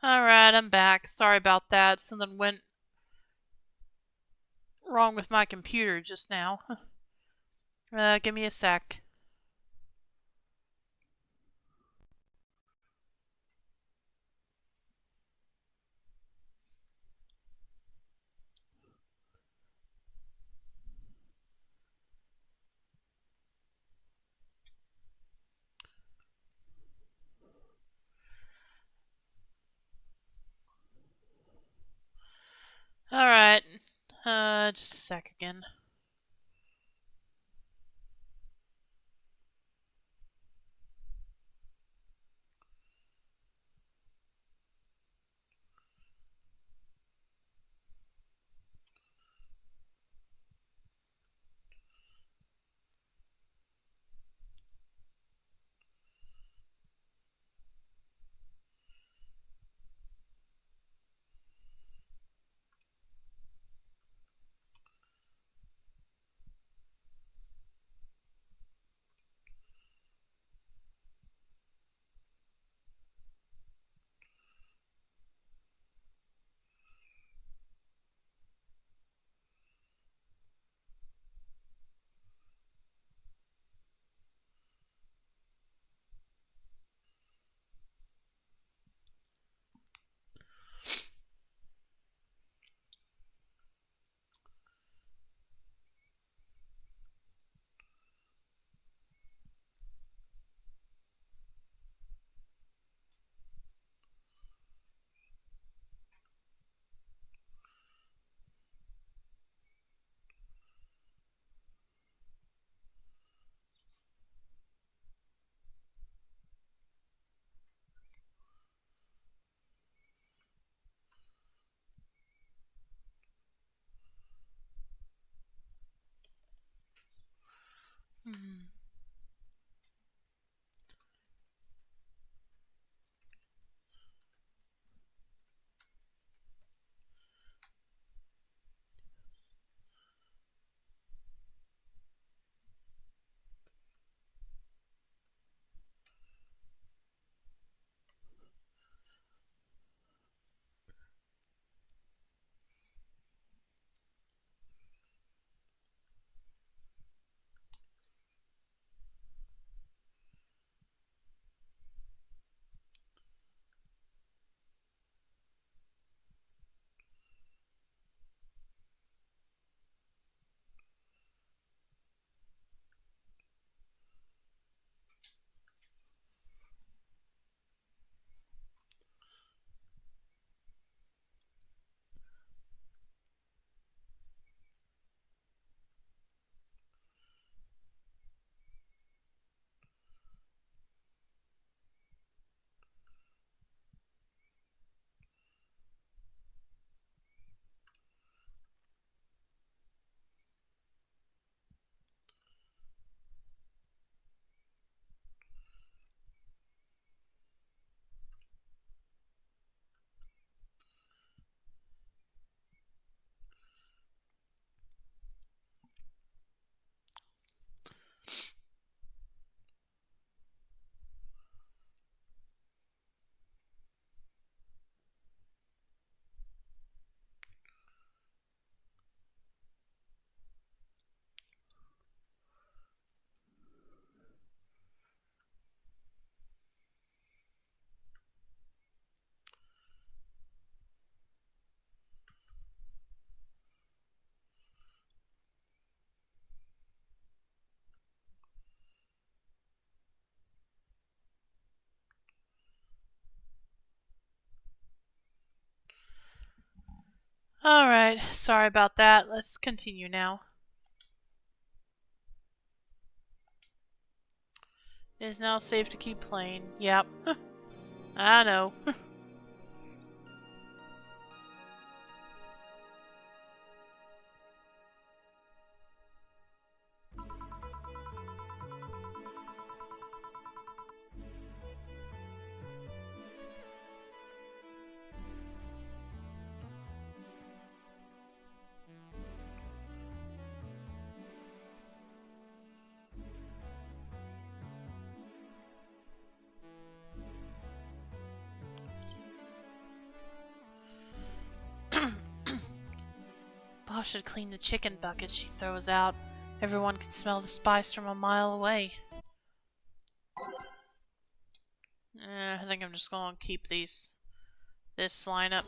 Alright, I'm back. Sorry about that. Something went wrong with my computer just now. Give me a sec. Alright. Just a sec again. Hmm. Alright, sorry about that. Let's continue now. It is now safe to keep playing. Yep. I know. Boss should clean the chicken buckets she throws out. Everyone can smell the spice from a mile away. I think I'm just gonna keep this lineup.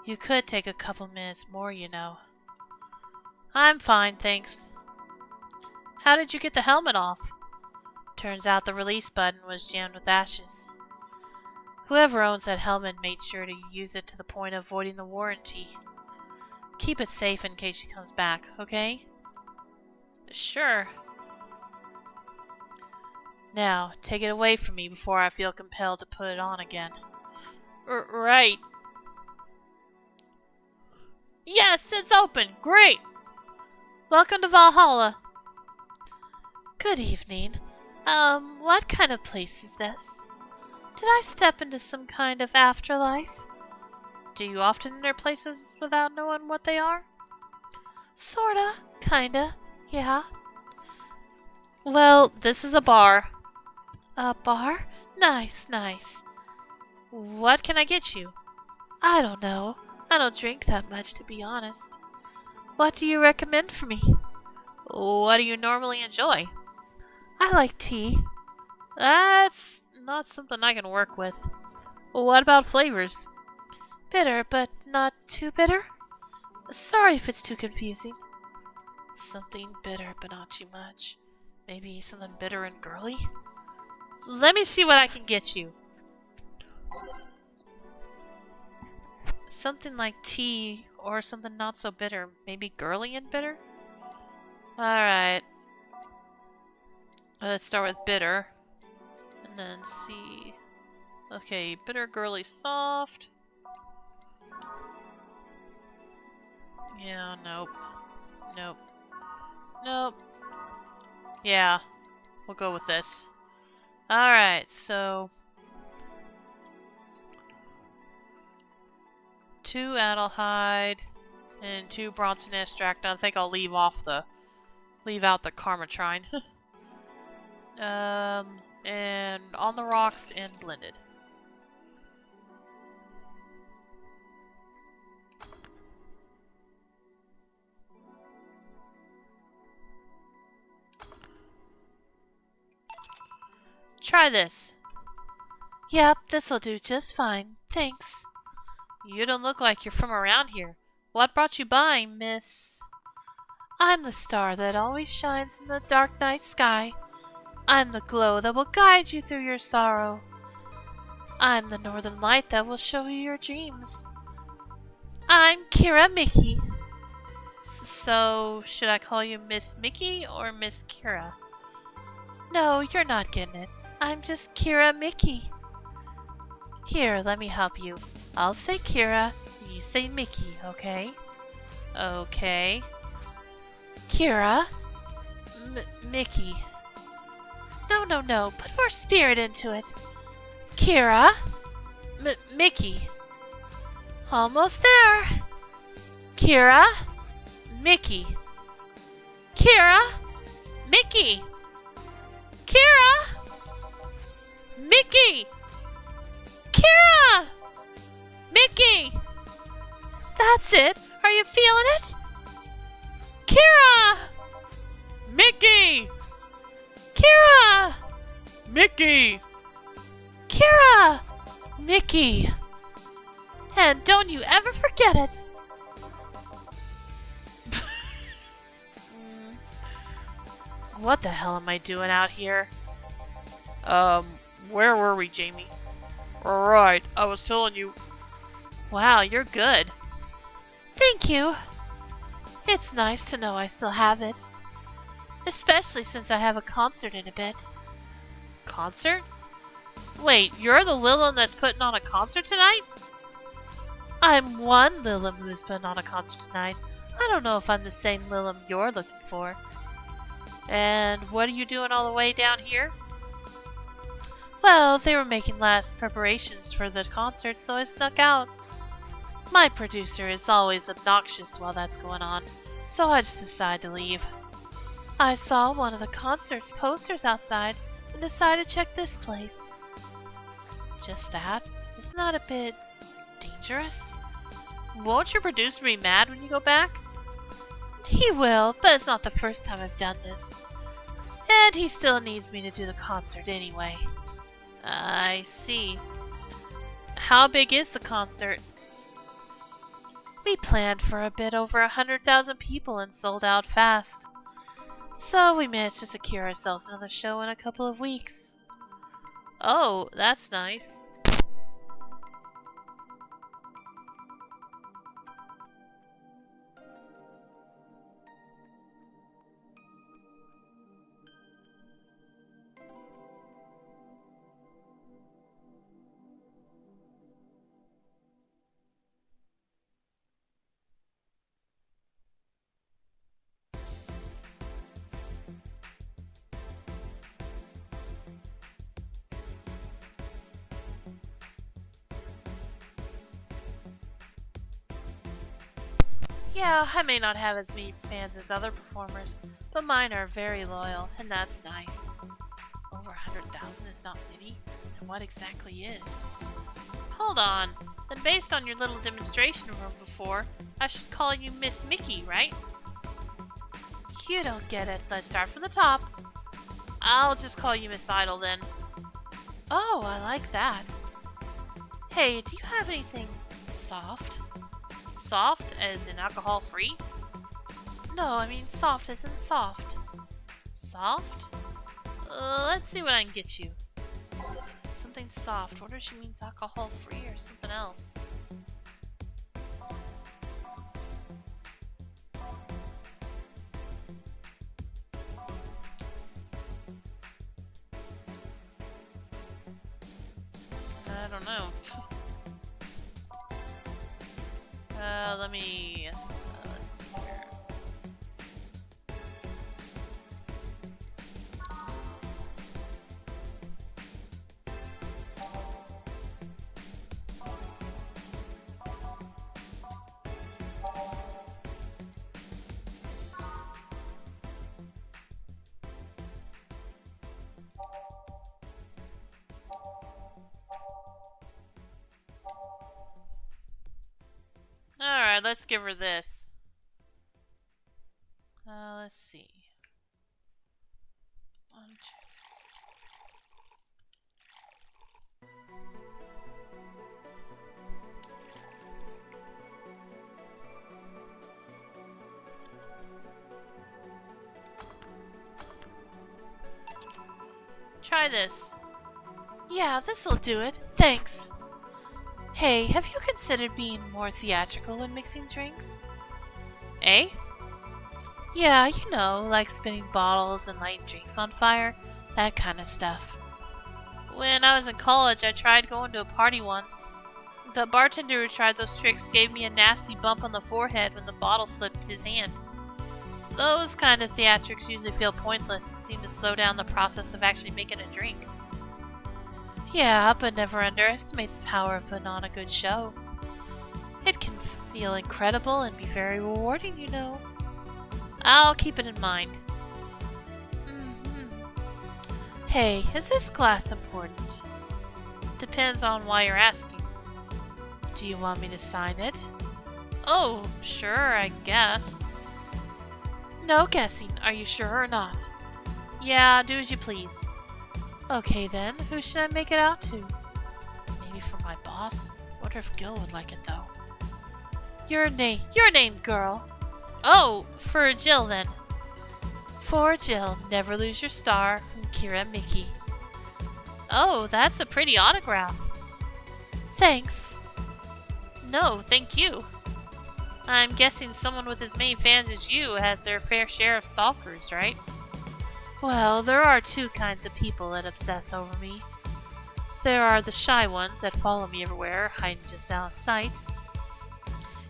You could take a couple minutes more, you know. I'm fine, thanks. How did you get the helmet off? Turns out the release button was jammed with ashes. Whoever owns that helmet made sure to use it to the point of voiding the warranty. Keep it safe in case she comes back, okay? Sure. Now, take it away from me before I feel compelled to put it on again. Right. Yes, it's open! Great! Welcome to Valhalla. Good evening. What kind of place is this? Did I step into some kind of afterlife? Do you often enter places without knowing what they are? Sorta. Kinda. Yeah. Well, this is a bar. A bar? Nice, nice. What can I get you? I don't know. I don't drink that much, to be honest. What do you recommend for me? What do you normally enjoy? I like tea. That's not something I can work with. What about flavors? Bitter, but not too bitter? Sorry if it's too confusing. Something bitter, but not too much. Maybe something bitter and girly? Let me see what I can get you. Something like tea, or something not so bitter. Maybe girly and bitter? Alright. Let's start with bitter. And then see... Okay, bitter, girly, soft. Yeah, nope. Nope. Nope. Yeah, we'll go with this. Alright, so... 2 Adelhyde and 2 Bronson extract. I think I'll leave out the Karmatrine. And on the rocks and blended. Try this. Yep, this'll do just fine. Thanks. You don't look like you're from around here. What brought you by, Miss? I'm the star that always shines in the dark night sky. I'm the glow that will guide you through your sorrow. I'm the northern light that will show you your dreams. I'm Kira Mickey. So, should I call you Miss Mickey or Miss Kira? No, you're not getting it. I'm just Kira Mickey. Here, let me help you. I'll say Kira, you say Mickey, okay? Okay. Kira. Mickey. No. Put more spirit into it. Kira. Mickey. Almost there. Kira. Mickey. Kira. Mickey. Kira. Mickey. Kira. Mickey. That's it. Are you feeling it? Kira. Mickey. Kira. Mickey. Kira. Mickey. And don't you ever forget it. What the hell am I doing out here? Where were we, Jamie? Right, I was telling you. Wow, you're good. Thank you. It's nice to know I still have it. Especially since I have a concert in a bit. Concert? Wait, you're the Lilim that's putting on a concert tonight? I'm one Lilim who's putting on a concert tonight. I don't know if I'm the same Lilim you're looking for. And what are you doing all the way down here? Well, they were making last preparations for the concert, so I snuck out. My producer is always obnoxious while that's going on, so I just decided to leave. I saw one of the concert's posters outside and decided to check this place. Just that? Isn't that a bit dangerous? Won't your producer be mad when you go back? He will, but it's not the first time I've done this. And he still needs me to do the concert anyway. I see. How big is the concert? We planned for a bit over 100,000 people and sold out fast. So we managed to secure ourselves another show in a couple of weeks. Oh, that's nice. Yeah, I may not have as many fans as other performers, but mine are very loyal, and that's nice. Over 100,000 is not many, and what exactly is? Hold on, then based on your little demonstration room before, I should call you Miss Mickey, right? You don't get it. Let's start from the top. I'll just call you Miss Idol then. Oh, I like that. Hey, do you have anything soft? Soft as in alcohol free? No, I mean soft as in soft. Soft? Let's see what I can get you. Something soft. Wonder if she means alcohol free or something else. I don't know. Let's see here. Alright, let's give her this. Let's see. 1, 2. Try this. Yeah, this'll do it. Thanks. Hey, have you considered being more theatrical when mixing drinks? Eh? Yeah, you know, like spinning bottles and lighting drinks on fire. That kind of stuff. When I was in college, I tried going to a party once. The bartender who tried those tricks gave me a nasty bump on the forehead when the bottle slipped his hand. Those kind of theatrics usually feel pointless and seem to slow down the process of actually making a drink. Yeah, but never underestimate the power of putting on a good show. It can feel incredible and be very rewarding, you know. I'll keep it in mind. Hey, is this glass important? Depends on why you're asking. Do you want me to sign it? Oh, sure, I guess. No guessing. Are you sure or not? Yeah, do as you please. Okay then, who should I make it out to? Maybe for my boss? Wonder if Gil would like it though. Your name, girl. Oh, for Jill then. For Jill, never lose your star, from Kira Mickey. Oh, that's a pretty autograph. Thanks. No, thank you. I'm guessing someone with as many fans as you has their fair share of stalkers, right? Well, there are two kinds of people that obsess over me. There are the shy ones that follow me everywhere, hiding just out of sight.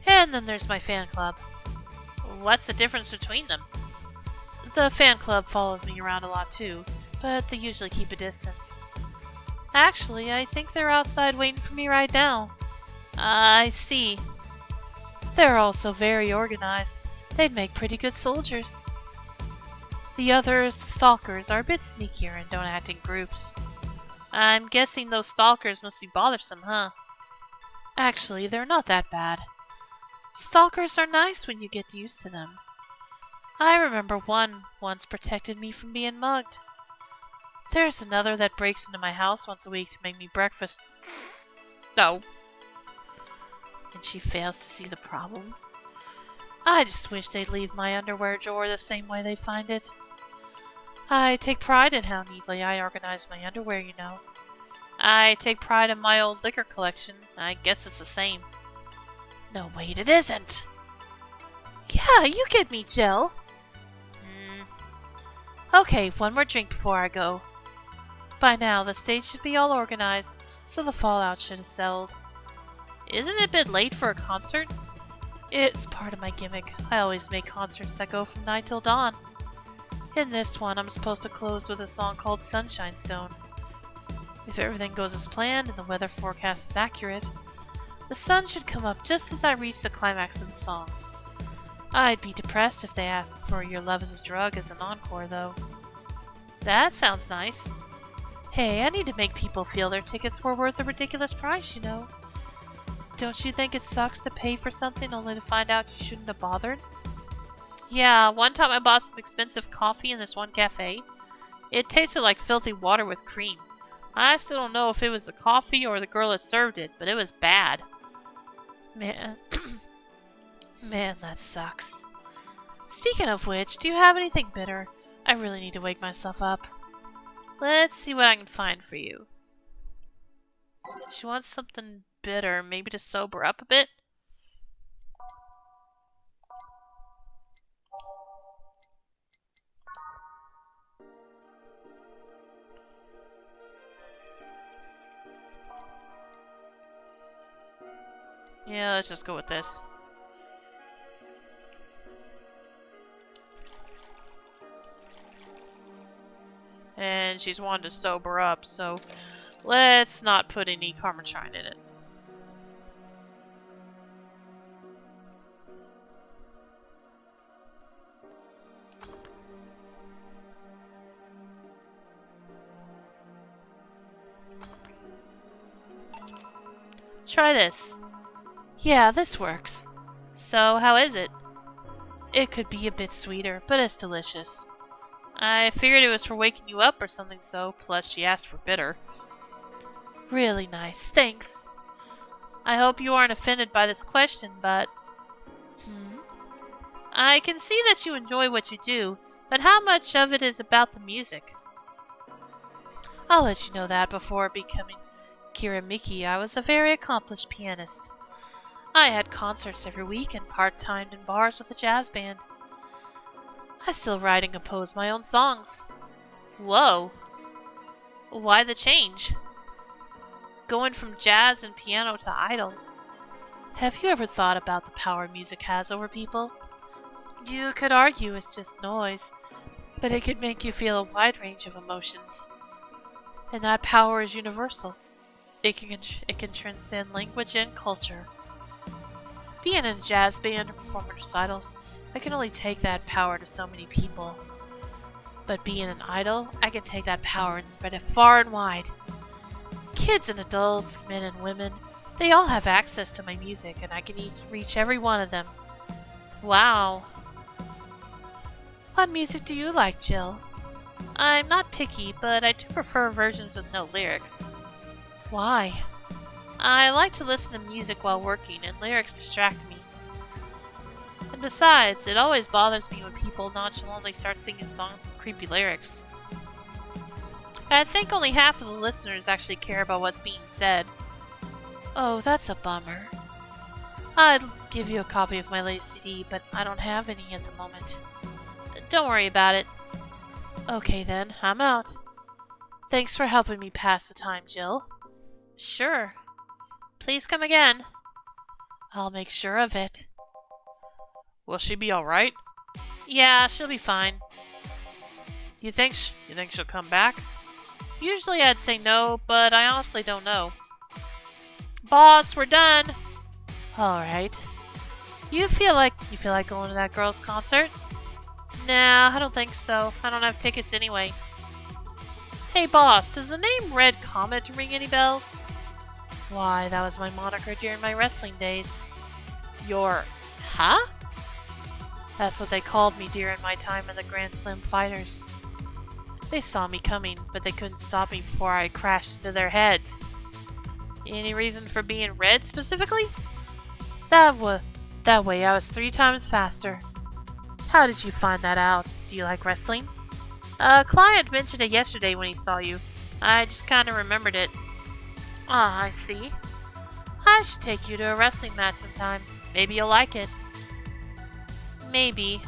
And then there's my fan club. What's the difference between them? The fan club follows me around a lot too, but they usually keep a distance. Actually, I think they're outside waiting for me right now. I see. They're also very organized. They'd make pretty good soldiers. The others, the stalkers, are a bit sneakier and don't act in groups. I'm guessing those stalkers must be bothersome, huh? Actually, they're not that bad. Stalkers are nice when you get used to them. I remember one once protected me from being mugged. There's another that breaks into my house once a week to make me breakfast. No. And she fails to see the problem. I just wish they'd leave my underwear drawer the same way they find it. I take pride in how neatly I organize my underwear, you know. I take pride in my old liquor collection. I guess it's the same. No, wait, it isn't. Yeah, you get me, Jill. Okay, one more drink before I go. By now, the stage should be all organized, so the fallout should have settled. Isn't it a bit late for a concert? It's part of my gimmick. I always make concerts that go from night till dawn. In this one, I'm supposed to close with a song called Sunshine Stone. If everything goes as planned and the weather forecast is accurate, the sun should come up just as I reach the climax of the song. I'd be depressed if they asked for Your Love is a Drug as an encore, though. That sounds nice. Hey, I need to make people feel their tickets were worth a ridiculous price, you know. Don't you think it sucks to pay for something only to find out you shouldn't have bothered? Yeah, one time I bought some expensive coffee in this one cafe. It tasted like filthy water with cream. I still don't know if it was the coffee or the girl that served it, but it was bad. Man, man, that sucks. Speaking of which, do you have anything bitter? I really need to wake myself up. Let's see what I can find for you. She wants something bitter, maybe to sober up a bit. Yeah, let's just go with this. And she's wanted to sober up, so let's not put any Carmotrine in it. Try this. Yeah, this works. So, how is it? It could be a bit sweeter, but it's delicious. I figured it was for waking you up or something so, plus she asked for bitter. Really nice, thanks. I hope you aren't offended by this question, but... I can see that you enjoy what you do, but how much of it is about the music? I'll let you know that before becoming Kiramiki, I was a very accomplished pianist. I had concerts every week and part-timed in bars with a jazz band. I still write and compose my own songs. Whoa. Why the change? Going from jazz and piano to idol. Have you ever thought about the power music has over people? You could argue it's just noise, but it could make you feel a wide range of emotions. And that power is universal. It can transcend language and culture. Being in a jazz band or performing recitals, I can only take that power to so many people. But being an idol, I can take that power and spread it far and wide. Kids and adults, men and women, they all have access to my music, and I can reach every one of them. Wow. What music do you like, Jill? I'm not picky, but I do prefer versions with no lyrics. Why? I like to listen to music while working, and lyrics distract me. And besides, it always bothers me when people nonchalantly start singing songs with creepy lyrics. I think only half of the listeners actually care about what's being said. Oh, that's a bummer. I'd give you a copy of my latest CD, but I don't have any at the moment. Don't worry about it. Okay then, I'm out. Thanks for helping me pass the time, Jill. Sure. Please come again. I'll make sure of it. Will she be alright? Yeah, she'll be fine. You think she'll come back? Usually I'd say no, but I honestly don't know. Boss, we're done! Alright. You feel like going to that girl's concert? Nah, I don't think so. I don't have tickets anyway. Hey boss, does the name Red Comet ring any bells? Why, that was my moniker during my wrestling days. Your Huh? That's what they called me during my time in the Grand Slam Fighters. They saw me coming, but they couldn't stop me before I crashed into their heads. Any reason for being red specifically? That way I was 3 times faster. How did you find that out? Do you like wrestling? A client mentioned it yesterday when he saw you. I just kinda remembered it. Ah, I see. I should take you to a wrestling match sometime. Maybe you'll like it. Maybe.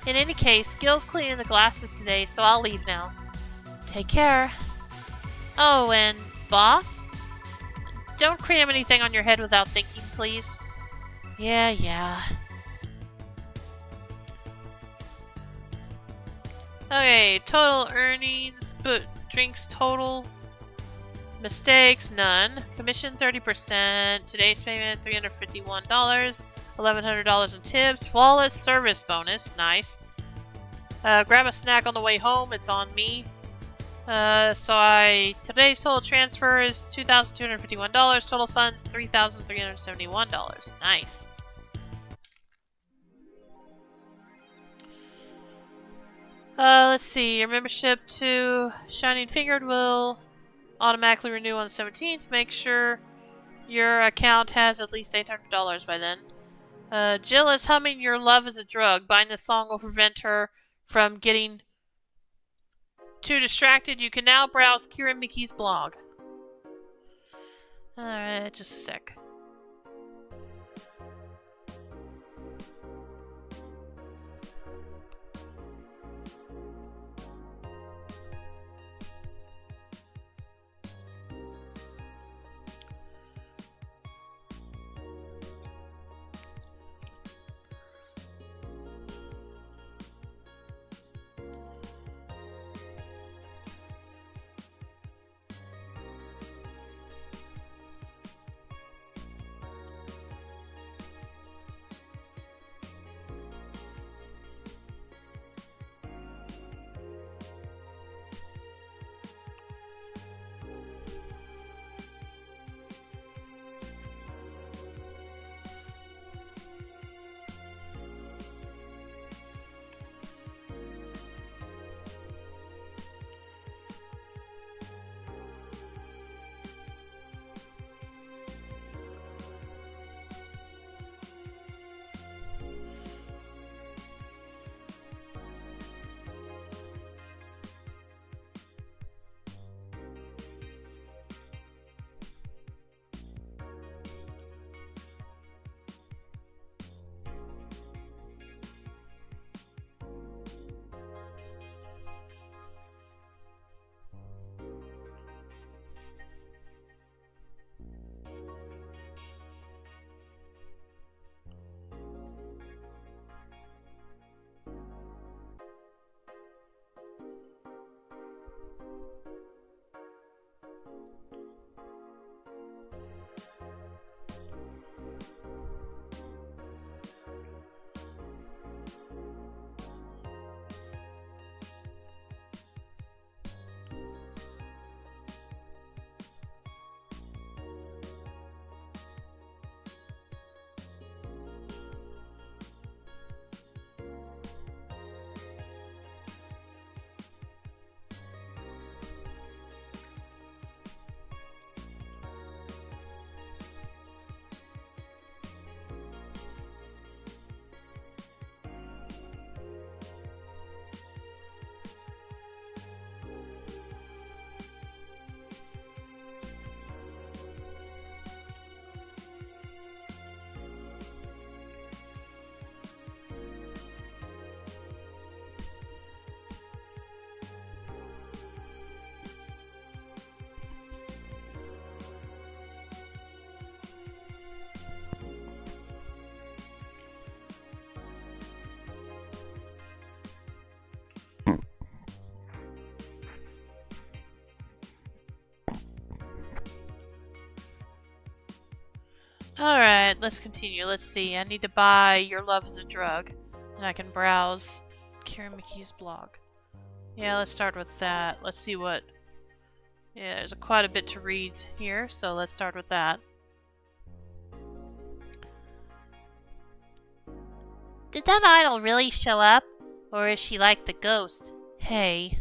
In any case, Gil's cleaning the glasses today, so I'll leave now. Take care. Oh, and boss? Don't cram anything on your head without thinking, please. Yeah. Okay, total earnings, but drinks total. Mistakes, none. Commission, 30%. Today's payment, $351. $1,100 in tips. Flawless service bonus. Nice. Grab a snack on the way home. It's on me. Today's total transfer is $2,251. Total funds, $3,371. Nice. Let's see. Your membership to Shining Fingered will automatically renew on the 17th. Make sure your account has at least $800 by then. Jill is humming Your Love is a Drug. Buying this song will prevent her from getting too distracted. You can now browse Kira Mickey's blog. Alright, just a sec. Alright, let's continue. Let's see. I need to buy Your Love is a Drug. And I can browse Kira Mickey's blog. Yeah, let's start with that. Let's see what... Yeah, there's quite a bit to read here, so let's start with that. Did that idol really show up? Or is she like the ghost? Hey.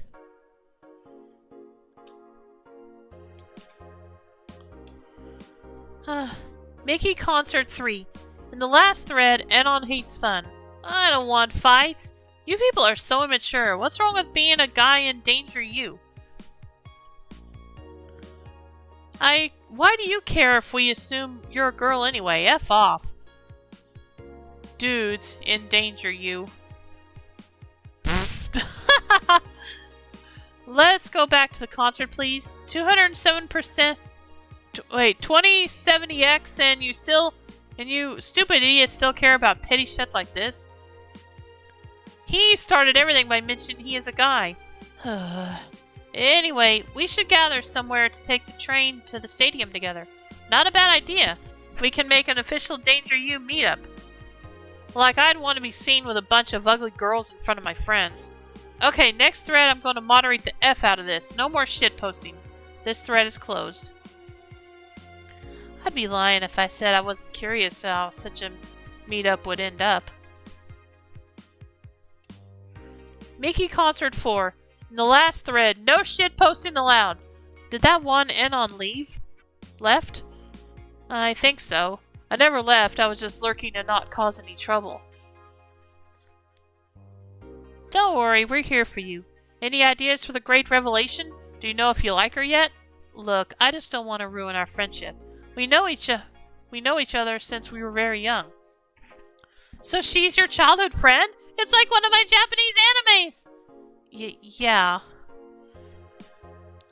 Mickey Concert 3. In the last thread, Enon hates fun. I don't want fights. You people are so immature. What's wrong with being a guy in Danger U? Why do you care if we assume you're a girl anyway? F off. Dudes in Danger U. Let's go back to the concert, please. 207%. Wait, 2070X, and you stupid idiots still care about petty shit like this? He started everything by mentioning he is a guy. Anyway, we should gather somewhere to take the train to the stadium together. Not a bad idea. We can make an official Danger U meetup. Like, I'd want to be seen with a bunch of ugly girls in front of my friends. Okay, next thread, I'm going to moderate the F out of this. No more shit posting. This thread is closed. I'd be lying if I said I wasn't curious how such a meetup would end up. Mickey Concert 4. In the last thread, no shit posting allowed. Did that one Enon leave? Left? I think so. I never left, I was just lurking to not cause any trouble. Don't worry, we're here for you. Any ideas for the great revelation? Do you know if you like her yet? Look, I just don't want to ruin our friendship. We know each other since we were very young. So she's your childhood friend? It's like one of my Japanese animes! Yeah.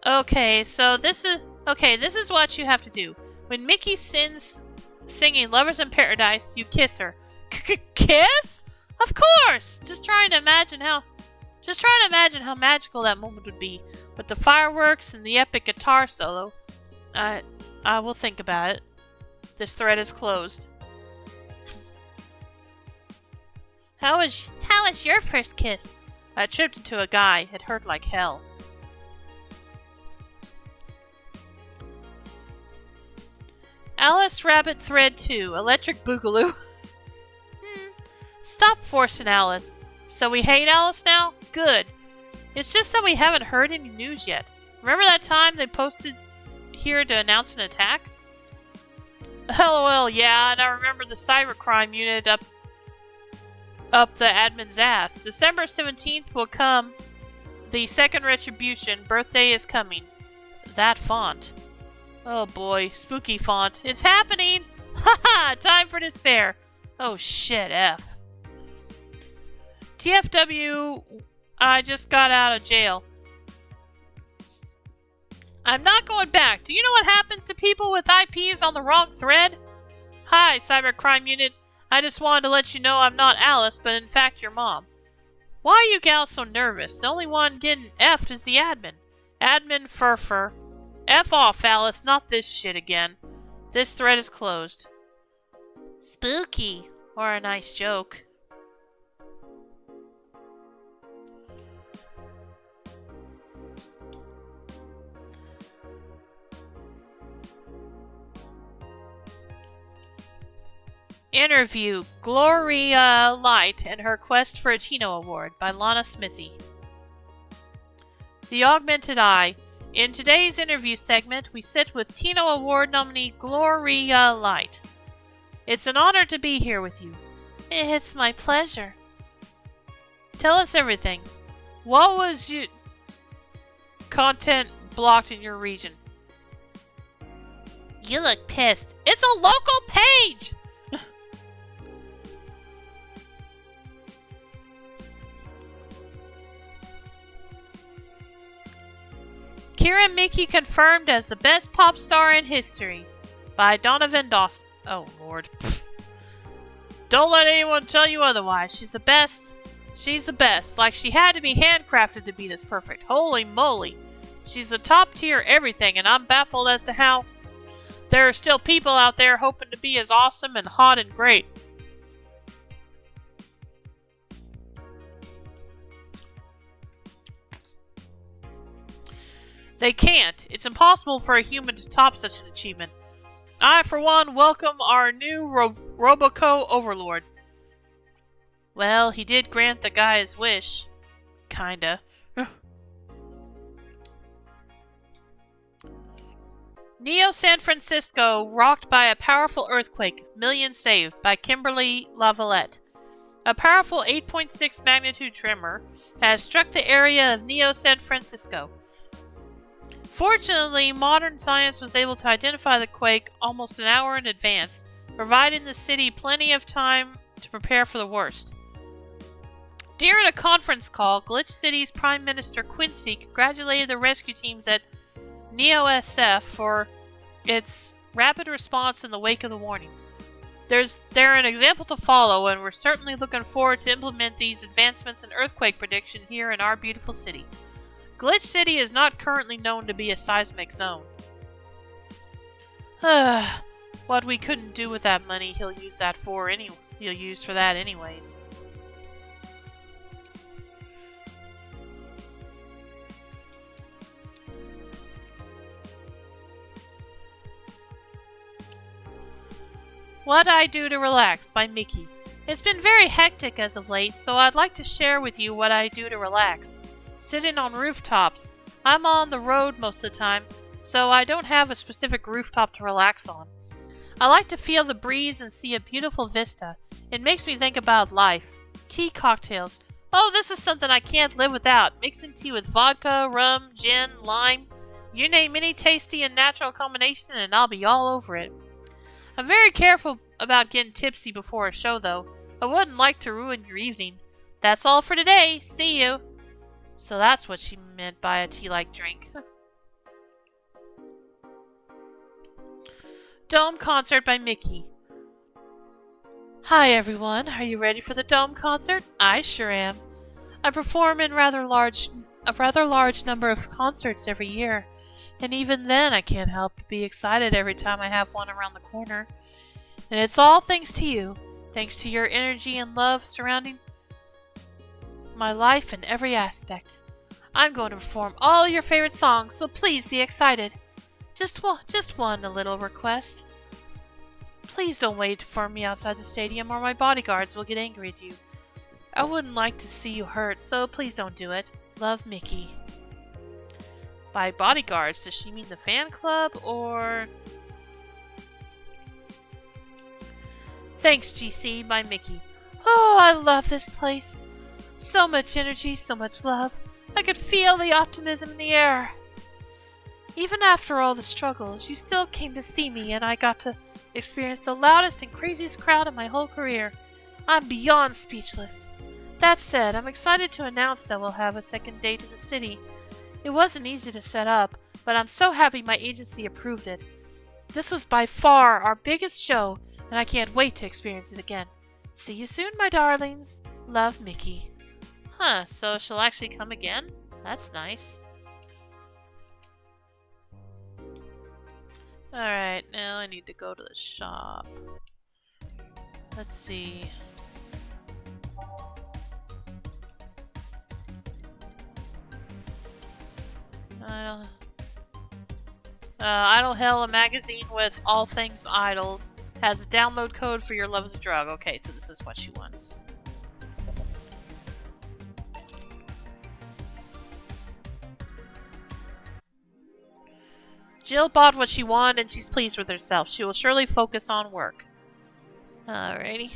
Okay, so this is what you have to do. When Mickey singing Lovers in Paradise, you kiss her. Kiss? Of course! Just trying to imagine how magical that moment would be. With the fireworks and the epic guitar solo. I will think about it. This thread is closed. How was your first kiss? I tripped into a guy. It hurt like hell. Alice Rabbit Thread 2. Electric Boogaloo. Stop forcing Alice. So we hate Alice now? Good. It's just that we haven't heard any news yet. Remember that time they posted here to announce an attack? LOL, yeah, and I remember the cybercrime unit up the admin's ass. December 17th will come. The second retribution. Birthday is coming. That font. Oh boy, spooky font. It's happening! Haha, time for despair. Oh shit, F. TFW, I just got out of jail. I'm not going back. Do you know what happens to people with IPs on the wrong thread? Hi, Cybercrime Unit. I just wanted to let you know I'm not Alice, but in fact your mom. Why are you gals so nervous? The only one getting F'd is the admin. Admin Furfur. F off, Alice. Not this shit again. This thread is closed. Spooky. Or a nice joke. Interview Gloria Light and Her Quest for a Tino Award by Lana Smithy. The Augmented Eye. In today's interview segment, we sit with Tino Award nominee Gloria Light. It's an honor to be here with you. It's my pleasure. Tell us everything. What was your content blocked in your region? You look pissed. It's a local page! Kira Mickey confirmed as the best pop star in history by Donovan Dawson. Oh, Lord. Pfft. Don't let anyone tell you otherwise. She's the best. She's the best. Like she had to be handcrafted to be this perfect. Holy moly. She's the top tier everything, and I'm baffled as to how there are still people out there hoping to be as awesome and hot and great. They can't. It's impossible for a human to top such an achievement. I, for one, welcome our new Roboco Overlord. Well, he did grant the guy his wish. Kinda. Neo San Francisco rocked by a powerful earthquake. Millions saved by Kimberly Lavalette. A powerful 8.6 magnitude tremor has struck the area of Neo San Francisco. Fortunately, modern science was able to identify the quake almost an hour in advance, providing the city plenty of time to prepare for the worst. During a conference call, Glitch City's Prime Minister Quincy congratulated the rescue teams at NeoSF for its rapid response in the wake of the warning. They're an example to follow, and we're certainly looking forward to implement these advancements in earthquake prediction here in our beautiful city. Glitch City is not currently known to be a seismic zone. What we couldn't do with that money, he'll use for that anyways. What I Do to Relax by Mickey. It's been very hectic as of late, so I'd like to share with you what I do to relax. Sitting on rooftops. I'm on the road most of the time, so I don't have a specific rooftop to relax on. I like to feel the breeze and see a beautiful vista. It makes me think about life. Tea cocktails. Oh, this is something I can't live without. Mixing tea with vodka, rum, gin, lime. You name any tasty and natural combination and I'll be all over it. I'm very careful about getting tipsy before a show, though. I wouldn't like to ruin your evening. That's all for today. See you. So that's what she meant by a tea-like drink. Dome Concert by Mickey. Hi everyone, are you ready for the Dome Concert? I sure am. I perform in a rather large number of concerts every year. And even then, I can't help but be excited every time I have one around the corner. And it's all thanks to you. Thanks to your energy and love surrounding my life in every aspect. I'm going to perform all your favorite songs, so please be excited. Just one little request. Please don't wait for me outside the stadium or my bodyguards will get angry at you. I wouldn't like to see you hurt, so please don't do it. Love, Mickey. By bodyguards, does she mean the fan club, or... Thanks, GC, by Mickey. Oh, I love this place. So much energy, so much love. I could feel the optimism in the air. Even after all the struggles, you still came to see me, and I got to experience the loudest and craziest crowd in my whole career. I'm beyond speechless. That said, I'm excited to announce that we'll have a second date in the city. It wasn't easy to set up, but I'm so happy my agency approved it. This was by far our biggest show, and I can't wait to experience it again. See you soon, my darlings. Love, Mickey. Huh, so she'll actually come again? That's nice. Alright, now I need to go to the shop. Let's see. Idle Hell, a magazine with all things idols, has a download code for your love as a drug. Okay, so this is what she wants. Jill bought what she wanted and she's pleased with herself. She will surely focus on work. Alrighty.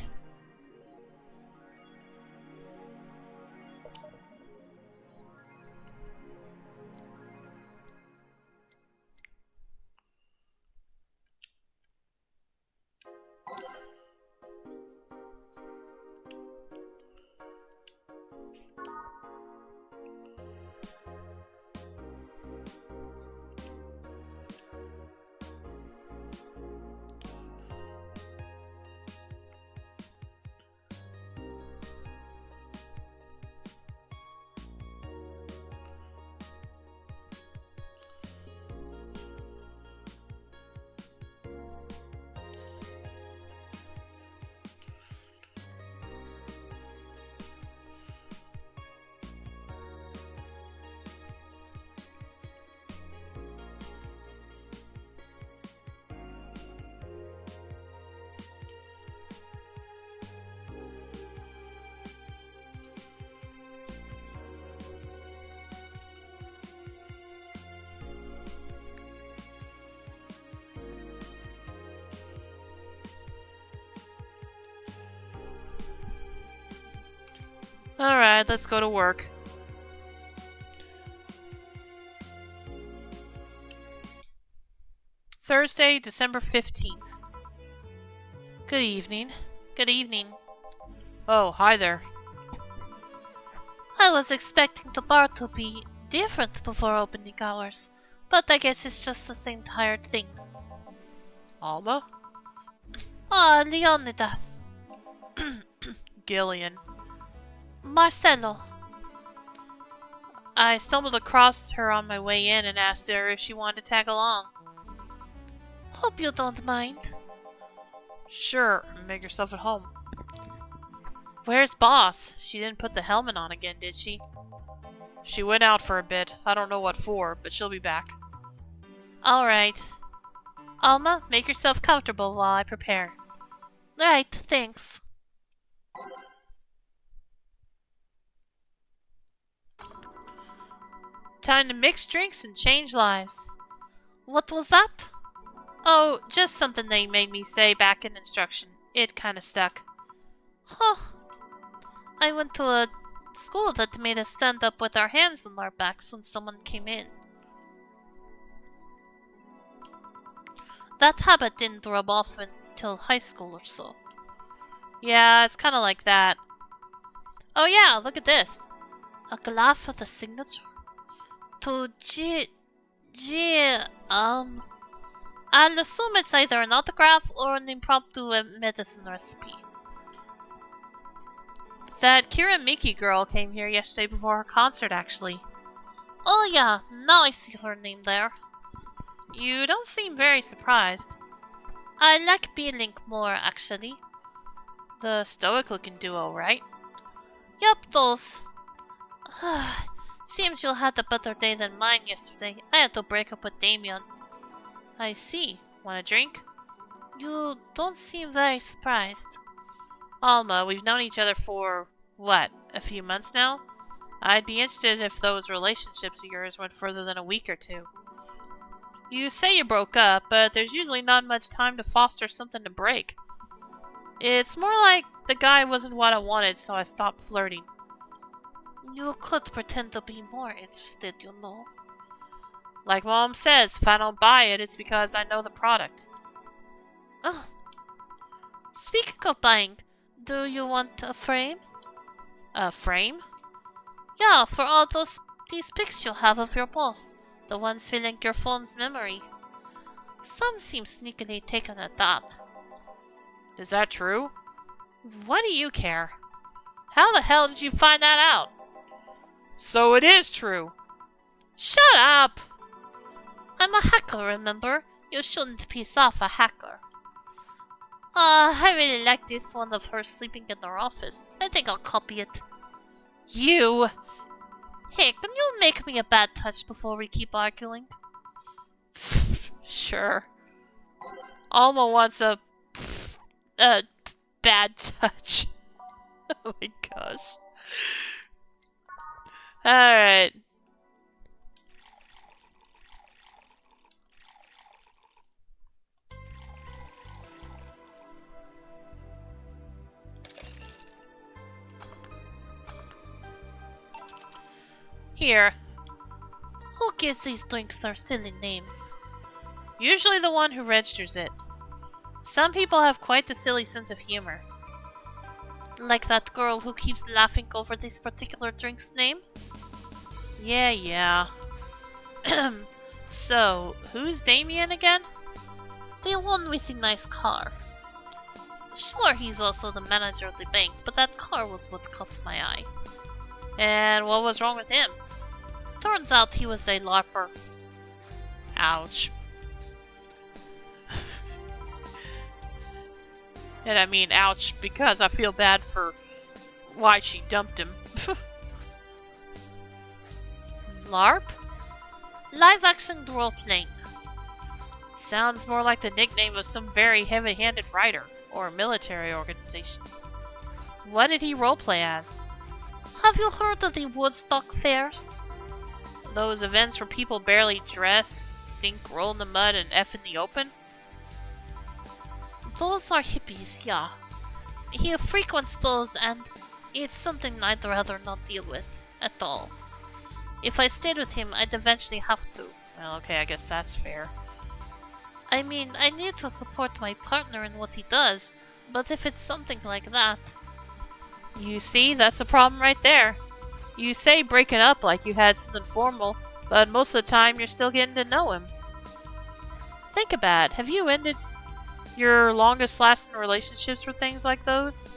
Alright, let's go to work. Thursday, December 15th. Good evening. Good evening. Oh, hi there. I was expecting the bar to be different before opening hours, but I guess it's just the same tired thing. Alma? Ah, Leonidas. Gillian. Marcelo. I stumbled across her on my way in and asked her if she wanted to tag along. Hope you don't mind. Sure, make yourself at home. Where's Boss? She didn't put the helmet on again, did she? She went out for a bit. I don't know what for, but she'll be back. Alright. Alma, make yourself comfortable while I prepare. Right, thanks. Time to mix drinks and change lives. What was that? Oh, just something they made me say back in instruction. It kinda stuck. Huh. I went to a school that made us stand up with our hands on our backs when someone came in. That habit didn't rub off until high school or so. Yeah, it's kinda like that. Oh yeah, look at this. A glass with a signature? To I'll assume it's either an autograph or an impromptu medicine recipe. That Kira Miki girl came here yesterday before her concert, actually. Oh yeah, now I see her name there. You don't seem very surprised. I like B-Link more, actually. The stoic-looking duo, right? Yup, those. Seems you had a better day than mine yesterday. I had to break up with Damien. I see. Want a drink? You don't seem very surprised. Alma, we've known each other for, what, a few months now? I'd be interested if those relationships of yours went further than a week or two. You say you broke up, but there's usually not much time to foster something to break. It's more like the guy wasn't what I wanted, so I stopped flirting. You could pretend to be more interested, you know. Like Mom says, if I don't buy it, it's because I know the product. Oh. Speaking of buying, do you want a frame? A frame? Yeah, for all these pics you have of your boss. The ones filling your phone's memory. Some seem sneakily taken at that. Is that true? What do you care? How the hell did you find that out? So it is true. Shut up! I'm a hacker, remember? You shouldn't piss off a hacker. I really like this one of her sleeping in her office. I think I'll copy it. You! Hey, can you make me a bad touch before we keep arguing? Sure. Alma wants a bad touch. Oh my gosh. Alright. Here. Who gives these drinks their silly names? Usually the one who registers it. Some people have quite a silly sense of humor. Like that girl who keeps laughing over this particular drink's name? Yeah. So, who's Damien again? The one with the nice car. Sure, he's also the manager of the bank, but that car was what caught my eye. And what was wrong with him? Turns out he was a LARPer. Ouch. And I mean ouch because I feel bad for why she dumped him. LARP? Live action role playing. Sounds more like the nickname of some very heavy-handed writer or military organization. What did he roleplay as? Have you heard of the Woodstock fairs? Those events where people barely dress, stink, roll in the mud, and F in the open? Those are hippies, yeah. He frequents those and It's something I'd rather not deal with, at all. If I stayed with him, I'd eventually have to. Well, okay, I guess that's fair. I mean, I need to support my partner in what he does, but if it's something like that... You see, that's the problem right there. You say breaking up like you had something formal, but most of the time you're still getting to know him. Think about it. Have you ended your longest lasting relationships for things like those?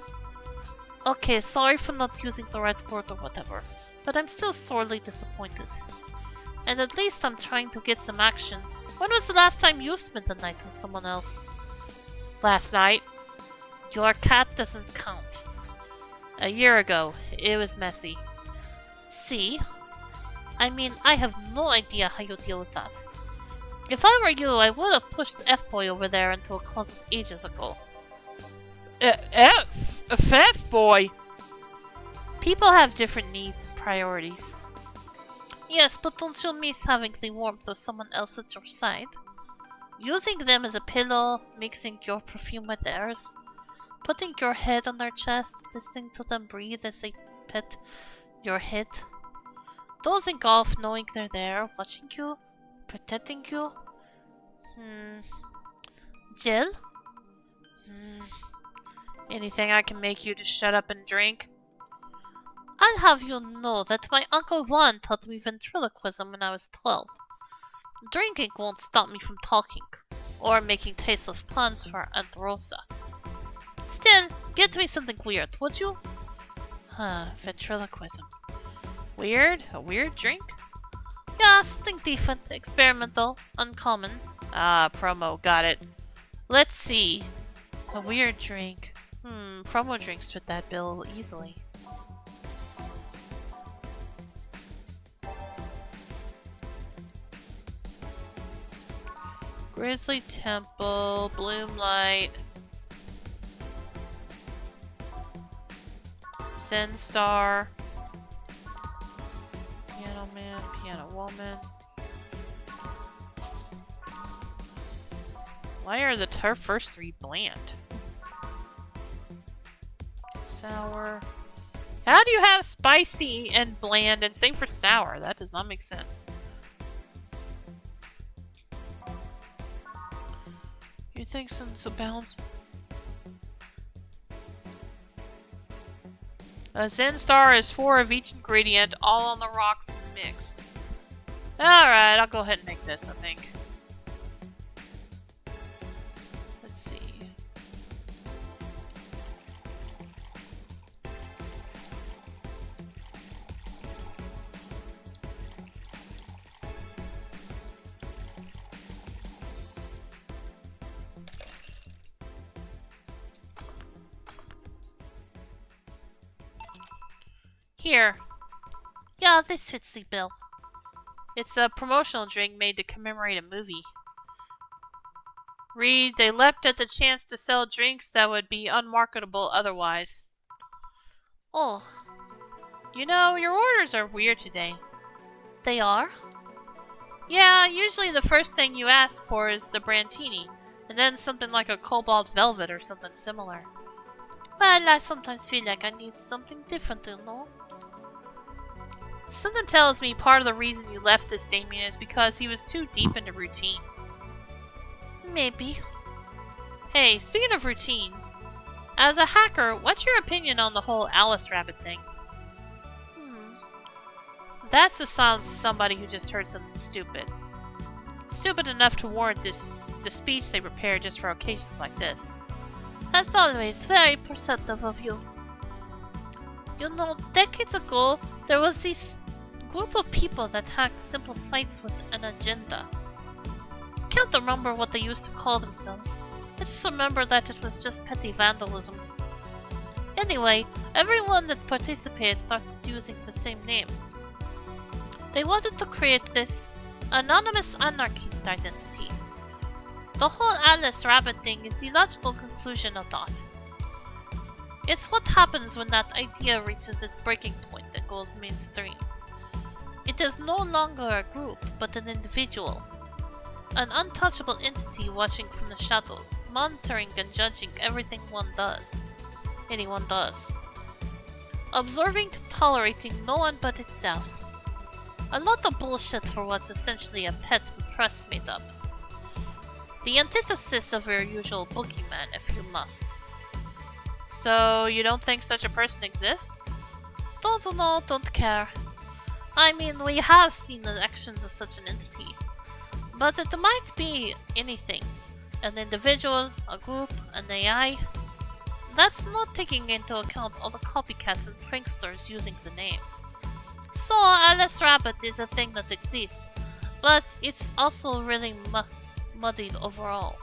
Okay, sorry for not using the right word or whatever, but I'm still sorely disappointed. And at least I'm trying to get some action. When was the last time you spent the night with someone else? Last night. Your cat doesn't count. A year ago. It was messy. See? I mean, I have no idea how you deal with that. If I were you, I would have pushed F-Boy over there into a closet ages ago. F-Boy? People have different needs and priorities. Yes, but don't you miss having the warmth of someone else at your side? Using them as a pillow, mixing your perfume with theirs, putting your head on their chest, listening to them breathe as they pet your head. Dozing off knowing they're there, watching you, protecting you. Jill? Anything I can make you to shut up and drink? I'll have you know that my Uncle Ron taught me ventriloquism when I was 12. Drinking won't stop me from talking, or making tasteless puns for Aunt Rosa. Still, get me something weird, would you? Ventriloquism. Weird? A weird drink? Yeah, something different, experimental, uncommon. Promo, got it. Let's see. A weird drink. Promo drinks fit that bill easily. Grizzly Temple, Bloomlight, Zen Star, Piano Man, Piano Woman. Why are the first three bland? Sour. How do you have spicy and bland and same for sour? That does not make sense. You think since a balance? A Zen Star is 4 of each ingredient, all on the rocks and mixed. Alright, I'll go ahead and make this, I think. Let's see. Here. Yeah, this fits the bill. It's a promotional drink made to commemorate a movie. Read, they leapt at the chance to sell drinks that would be unmarketable otherwise. Oh. You know, your orders are weird today. They are? Yeah, usually the first thing you ask for is the Brantini, and then something like a Cobalt Velvet or something similar. Well, I sometimes feel like I need something different, you know? Something tells me part of the reason you left this Damien is because he was too deep into routine. Maybe. Hey, speaking of routines, as a hacker, what's your opinion on the whole Alice Rabbit thing? That's the sound of somebody who just heard something stupid. Stupid enough to warrant the speech they prepared just for occasions like this. As always, very perceptive of you. You know, decades ago, there was this group of people that hacked simple sites with an agenda. Can't remember what they used to call themselves. I just remember that it was just petty vandalism. Anyway, everyone that participated started using the same name. They wanted to create this anonymous anarchist identity. The whole Alice Rabbit thing is the logical conclusion of that. It's what happens when that idea reaches its breaking point and goes mainstream. It is no longer a group, but an individual. An untouchable entity watching from the shadows, monitoring and judging everything anyone does. Observing, tolerating no one but itself. A lot of bullshit for what's essentially a pet the press made up. The antithesis of your usual boogeyman, if you must. So, you don't think such a person exists? Don't know, don't care. I mean, we have seen the actions of such an entity. But it might be anything. An individual, a group, an AI. That's not taking into account all the copycats and pranksters using the name. So, Alice Rabbit is a thing that exists, but it's also really muddied overall.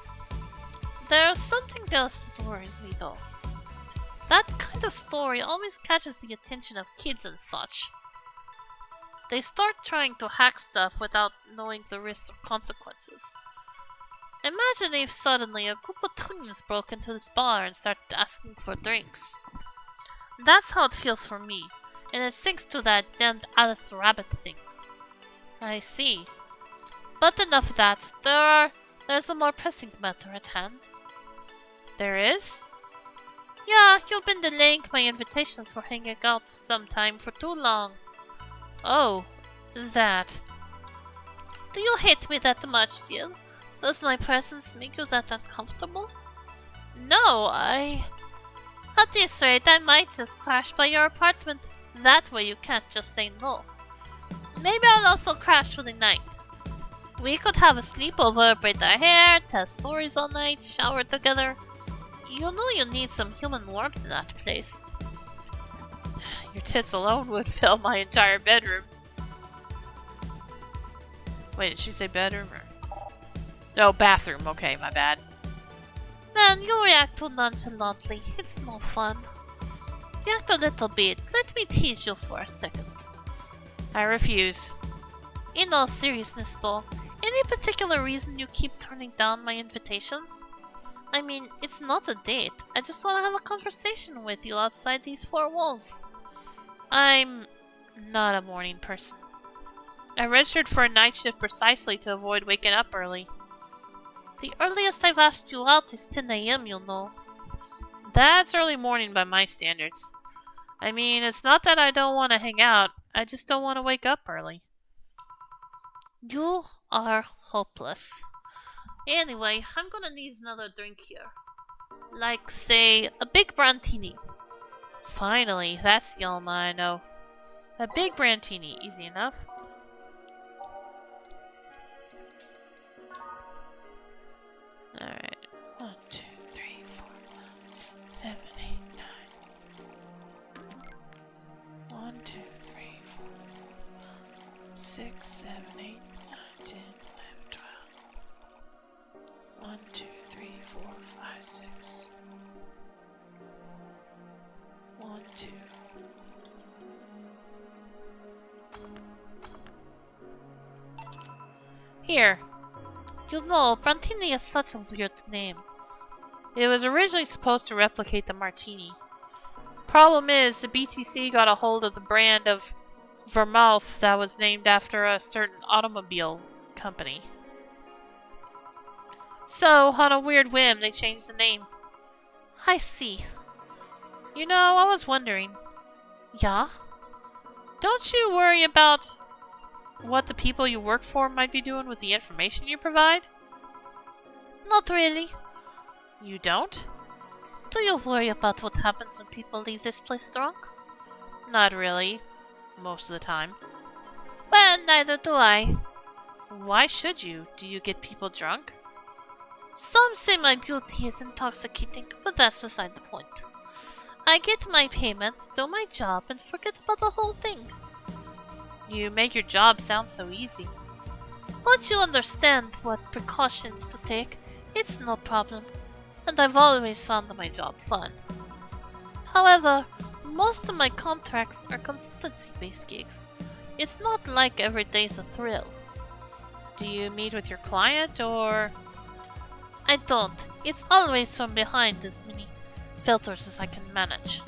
There's something else that worries me though. That kind of story always catches the attention of kids and such. They start trying to hack stuff without knowing the risks or consequences. Imagine if suddenly a group of tweens broke into this bar and started asking for drinks. That's how it feels for me, and it sinks to that damned Alice Rabbit thing. I see. But enough of that. There's a more pressing matter at hand. There is? Yeah, you've been delaying my invitations for hanging out sometime for too long. Oh, that. Do you hate me that much, Jill? Does my presence make you that uncomfortable? No, At this rate, I might just crash by your apartment. That way you can't just say no. Maybe I'll also crash for the night. We could have a sleepover, braid our hair, tell stories all night, shower together. You know you need some human warmth in that place. Your tits alone would fill my entire bedroom. Wait, did she say bedroom or... No, bathroom. Okay, my bad. Man, you react too nonchalantly. It's no fun. React a little bit. Let me tease you for a second. I refuse. In all seriousness though, any particular reason you keep turning down my invitations? I mean, it's not a date. I just want to have a conversation with you outside these four walls. I'm not a morning person. I registered for a night shift precisely to avoid waking up early. The earliest I've asked you out is 10 AM, you'll know. That's early morning by my standards. I mean, it's not that I don't want to hang out, I just don't want to wake up early. You are hopeless. Anyway, I'm gonna need another drink here. Like, say, a big brantini. Finally, that's the Alma I know. A big brantini, easy enough. Alright. 1, 2, 3, 4, 5, 7, 8, 9. 1, 2, 3, 4, 6, 7, 8, 9, 10, 11, 12. 1, 2, 3, 4, 5, 6. 1, 2. Here. You know, Brantini is such a weird name. It was originally supposed to replicate the Martini. Problem is, the BTC got a hold of the brand of vermouth that was named after a certain automobile company. So, on a weird whim, they changed the name. I see. You know, I was wondering. Yeah? Don't you worry about what the people you work for might be doing with the information you provide? Not really. You don't? Do you worry about what happens when people leave this place drunk? Not really. Most of the time. Well, neither do I. Why should you? Do you get people drunk? Some say my beauty is intoxicating, but that's beside the point. I get my payment, do my job, and forget about the whole thing. You make your job sound so easy. Once you understand what precautions to take, it's no problem, and I've always found my job fun. However, most of my contracts are consultancy-based gigs. It's not like every day's a thrill. Do you meet with your client, or...? I don't. It's always from behind as many filters as I can manage.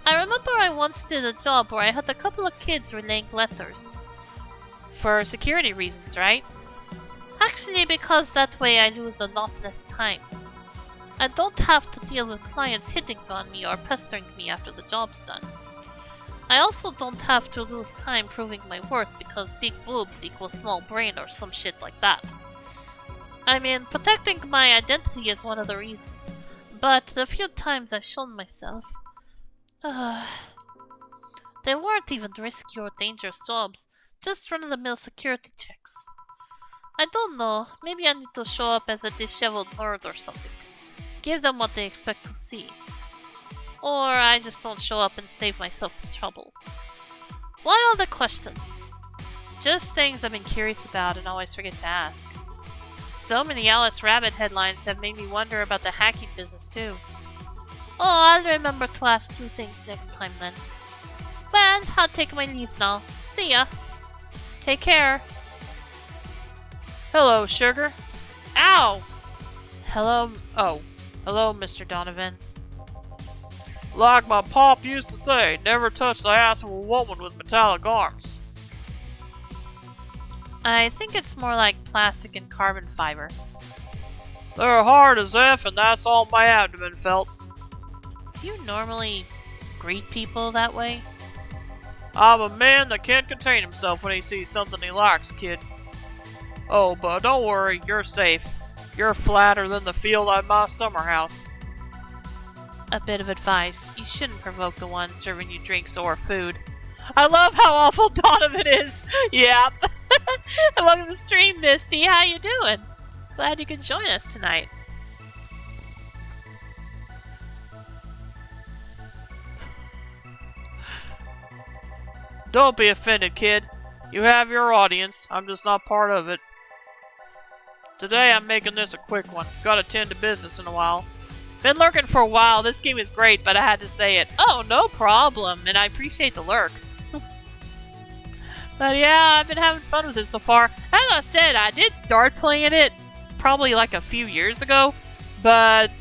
I remember I once did a job where I had a couple of kids relaying letters. For security reasons, right? Actually, because that way I lose a lot less time. I don't have to deal with clients hitting on me or pestering me after the job's done. I also don't have to lose time proving my worth because big boobs equals small brain or some shit like that. I mean, protecting my identity is one of the reasons, but the few times I've shown myself, they weren't even risky or dangerous jobs, just run-of-the-mill security checks. I don't know, maybe I need to show up as a disheveled nerd or something. Give them what they expect to see. Or I just don't show up and save myself the trouble. Why all the questions? Just things I've been curious about and always forget to ask. So many Alice Rabbit headlines have made me wonder about the hacking business too. Oh, I'll remember to ask 2 things next time then. Well, I'll take my leave now. See ya. Take care. Hello, sugar. Ow! Hello, Hello, Mr. Donovan. like my pop used to say, never touch the ass of a woman with metallic arms. I think it's more like plastic and carbon fiber. They're hard as F, and that's all my abdomen felt. Do you normally greet people that way? I'm a man that can't contain himself when he sees something he likes, kid. Oh, but don't worry, you're safe. You're flatter than the field at my summer house. A bit of advice. You shouldn't provoke the one serving you drinks or food. I love how awful Donovan is! Yep. Welcome to the stream, Misty. How you doing? Glad you could join us tonight. Don't be offended, kid. You have your audience. I'm just not part of it. Today I'm making this a quick one. Gotta tend to business in a while. Been lurking for a while. This game is great, but I had to say it. Oh, no problem. And I appreciate the lurk. But yeah, I've been having fun with it so far. As I said, I did start playing it probably like a few years ago, but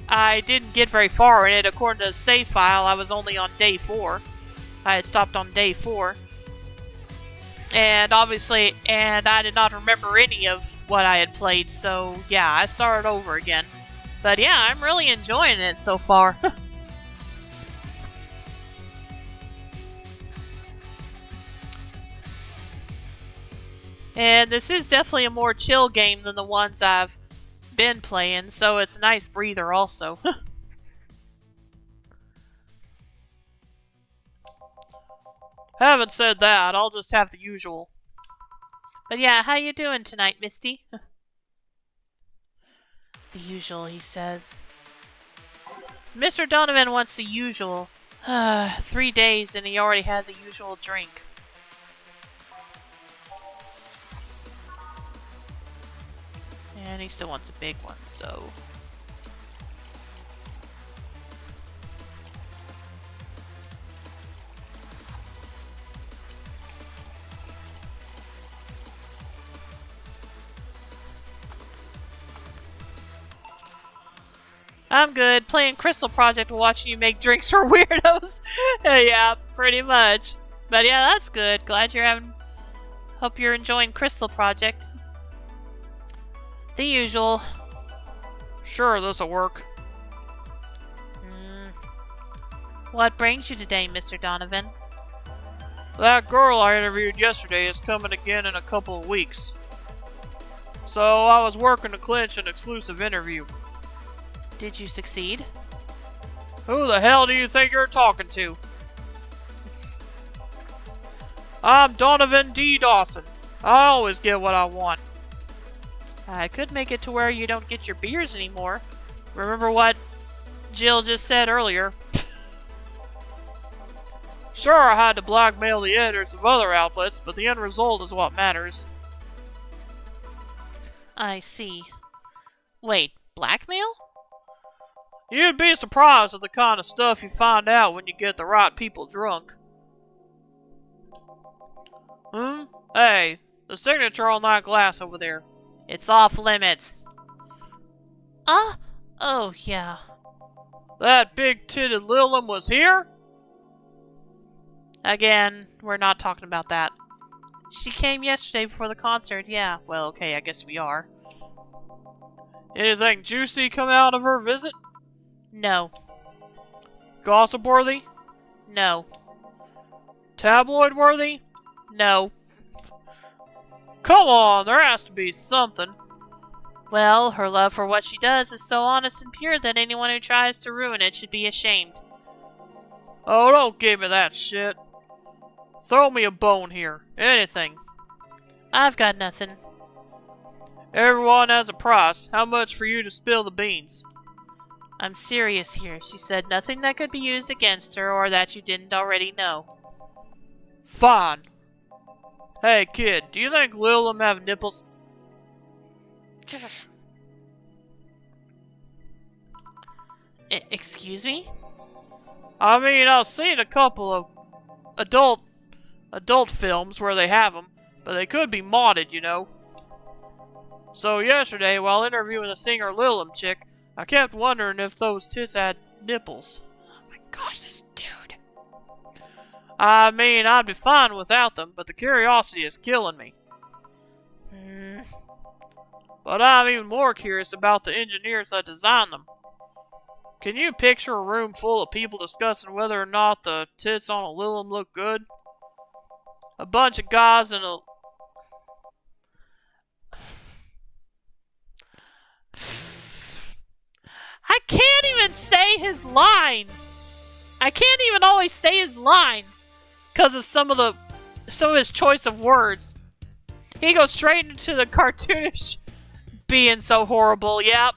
I didn't get very far in it. According to the save file, I was only on day 4. I had stopped on day 4. And obviously, I did not remember any of what I had played, so yeah, I started over again. But yeah, I'm really enjoying it so far. And this is definitely a more chill game than the ones I've been playing, so it's a nice breather also. Having said that, I'll just have the usual. But yeah, how you doing tonight, Misty? The usual, he says. Mr. Donovan wants the usual. 3 days and he already has a usual drink. And he still wants a big one, so... I'm good. Playing Crystal Project and watching you make drinks for weirdos. Yeah, pretty much. But yeah, that's good. Glad you're having... Hope you're enjoying Crystal Project. The usual. Sure, this'll work. What brings you today, Mr. Donovan? That girl I interviewed yesterday is coming again in a couple of weeks. So I was working to clinch an exclusive interview. Did you succeed? Who the hell do you think you're talking to? I'm Donovan D. Dawson. I always get what I want. I could make it to where you don't get your beers anymore. Remember what Jill just said earlier. Sure, I had to blackmail the editors of other outlets, but the end result is what matters. I see. Wait, blackmail? You'd be surprised at the kind of stuff you find out when you get the right people drunk. Hey, the signature on that glass over there. It's off limits. Oh, yeah. That big-titted Lilum was here? Again, we're not talking about that. She came yesterday before the concert, yeah. Well, okay, I guess we are. Anything juicy come out of her visit? No. Gossip-worthy? No. Tabloid worthy? No. Come on, there has to be something. Well, her love for what she does is so honest and pure that anyone who tries to ruin it should be ashamed. Oh, don't give me that shit. Throw me a bone here. Anything. I've got nothing. Everyone has a price. How much for you to spill the beans? I'm serious here. She said nothing that could be used against her or that you didn't already know. Fine. Hey, kid, do you think Lil'em have nipples? Excuse me? I mean, I've seen a couple of adult films where they have them, but they could be modded, you know. So yesterday, while interviewing the singer Lil'em chick, I kept wondering if those tits had nipples. Oh my gosh, this dude. I mean, I'd be fine without them, but the curiosity is killing me. But I'm even more curious about the engineers that designed them. Can you picture a room full of people discussing whether or not the tits on a Lil'em look good? A bunch of guys in a... I can't even say his lines. I can't even always say his lines because of some of his choice of words. He goes straight into the cartoonish being so horrible. Yep.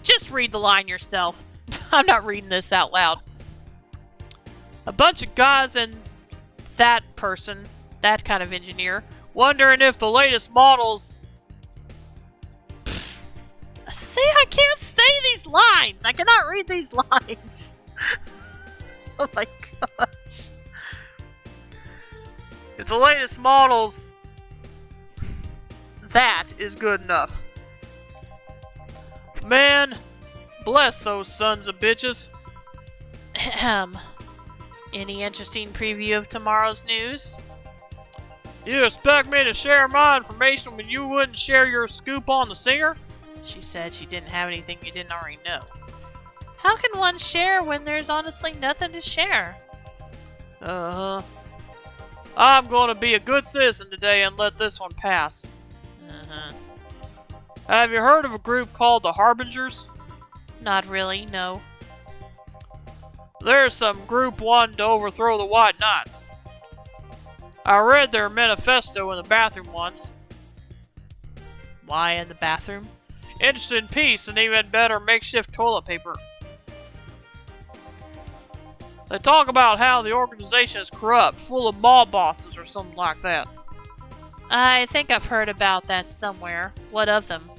Just read the line yourself. I'm not reading this out loud. A bunch of guys and That person, that kind of engineer, wondering if the latest models... See, I can't say these lines. I cannot read these lines. Oh my gosh. If the latest models... That is good enough. Man, bless those sons of bitches. Any interesting preview of tomorrow's news? You expect me to share my information when you wouldn't share your scoop on the singer? She said she didn't have anything you didn't already know. How can one share when there's honestly nothing to share? Uh-huh. I'm going to be a good citizen today and let this one pass. Uh-huh. Have you heard of a group called the Harbingers? Not really, no. There's some group wanting to overthrow the White Knights. I read their manifesto in the bathroom once. Why in the bathroom? Interested in peace and even better makeshift toilet paper. They talk about how the organization is corrupt, full of mob bosses or something like that. I think I've heard about that somewhere. What of them?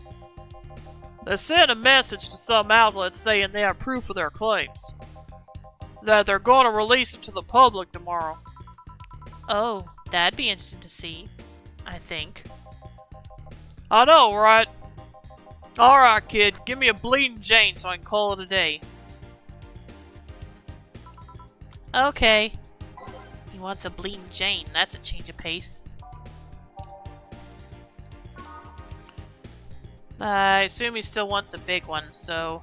They sent a message to some outlets saying they have proof of their claims. That they're going to release it to the public tomorrow. Oh, that'd be interesting to see. I think. I know, right? Alright, kid, give me a bleeding Jane so I can call it a day. Okay. He wants a bleeding Jane. That's a change of pace. I assume he still wants a big one, so...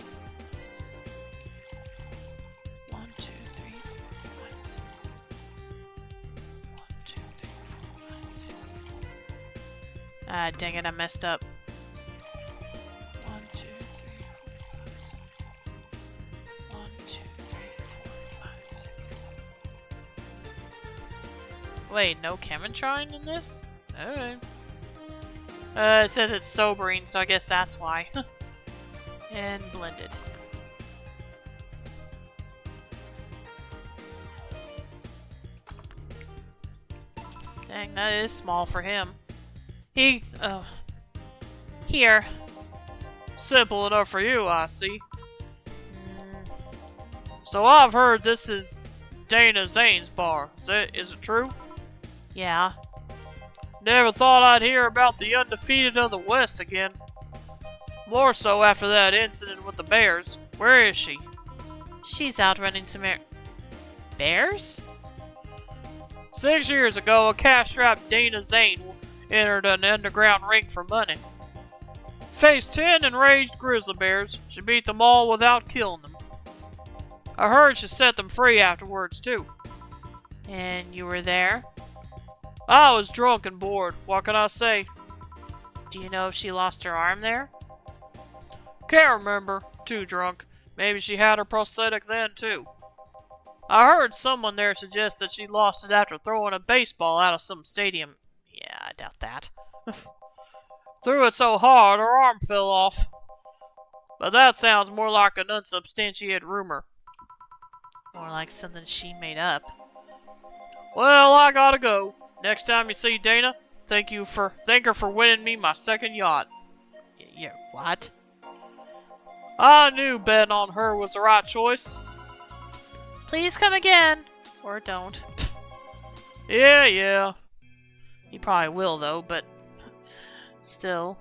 1, 2, 3, 4, 5, 6. 1, 2, 3, 4, 5, 6. Ah, dang it, I messed up. 1, 2, 3, 4, 5, 6. 1, 2, 3, 4, 5, 6. Wait, no Chementron in this? Okay. It says it's sobering, so I guess that's why. And blended. Dang, that is small for him. Here. Simple enough for you, I see. So I've heard this is Dana Zane's bar. Is it true? Yeah. Never thought I'd hear about the undefeated of the West again. More so after that incident with the Bears. Where is she? She's out running some bears? 6 years ago, a cash-strapped Dana Zane entered an underground ring for money. Faced 10 enraged grizzly bears. She beat them all without killing them. I heard she set them free afterwards, too. And you were there? I was drunk and bored. What can I say? Do you know if she lost her arm there? Can't remember. Too drunk. Maybe she had her prosthetic then, too. I heard someone there suggest that she lost it after throwing a baseball out of some stadium. Yeah, I doubt that. Threw it so hard her arm fell off. But that sounds more like an unsubstantiated rumor. More like something she made up. Well, I gotta go. Next time you see Dana, thank her for winning me my second yacht. Yeah, what? I knew betting on her was the right choice. Please come again. Or don't. Yeah. He probably will, though, but still.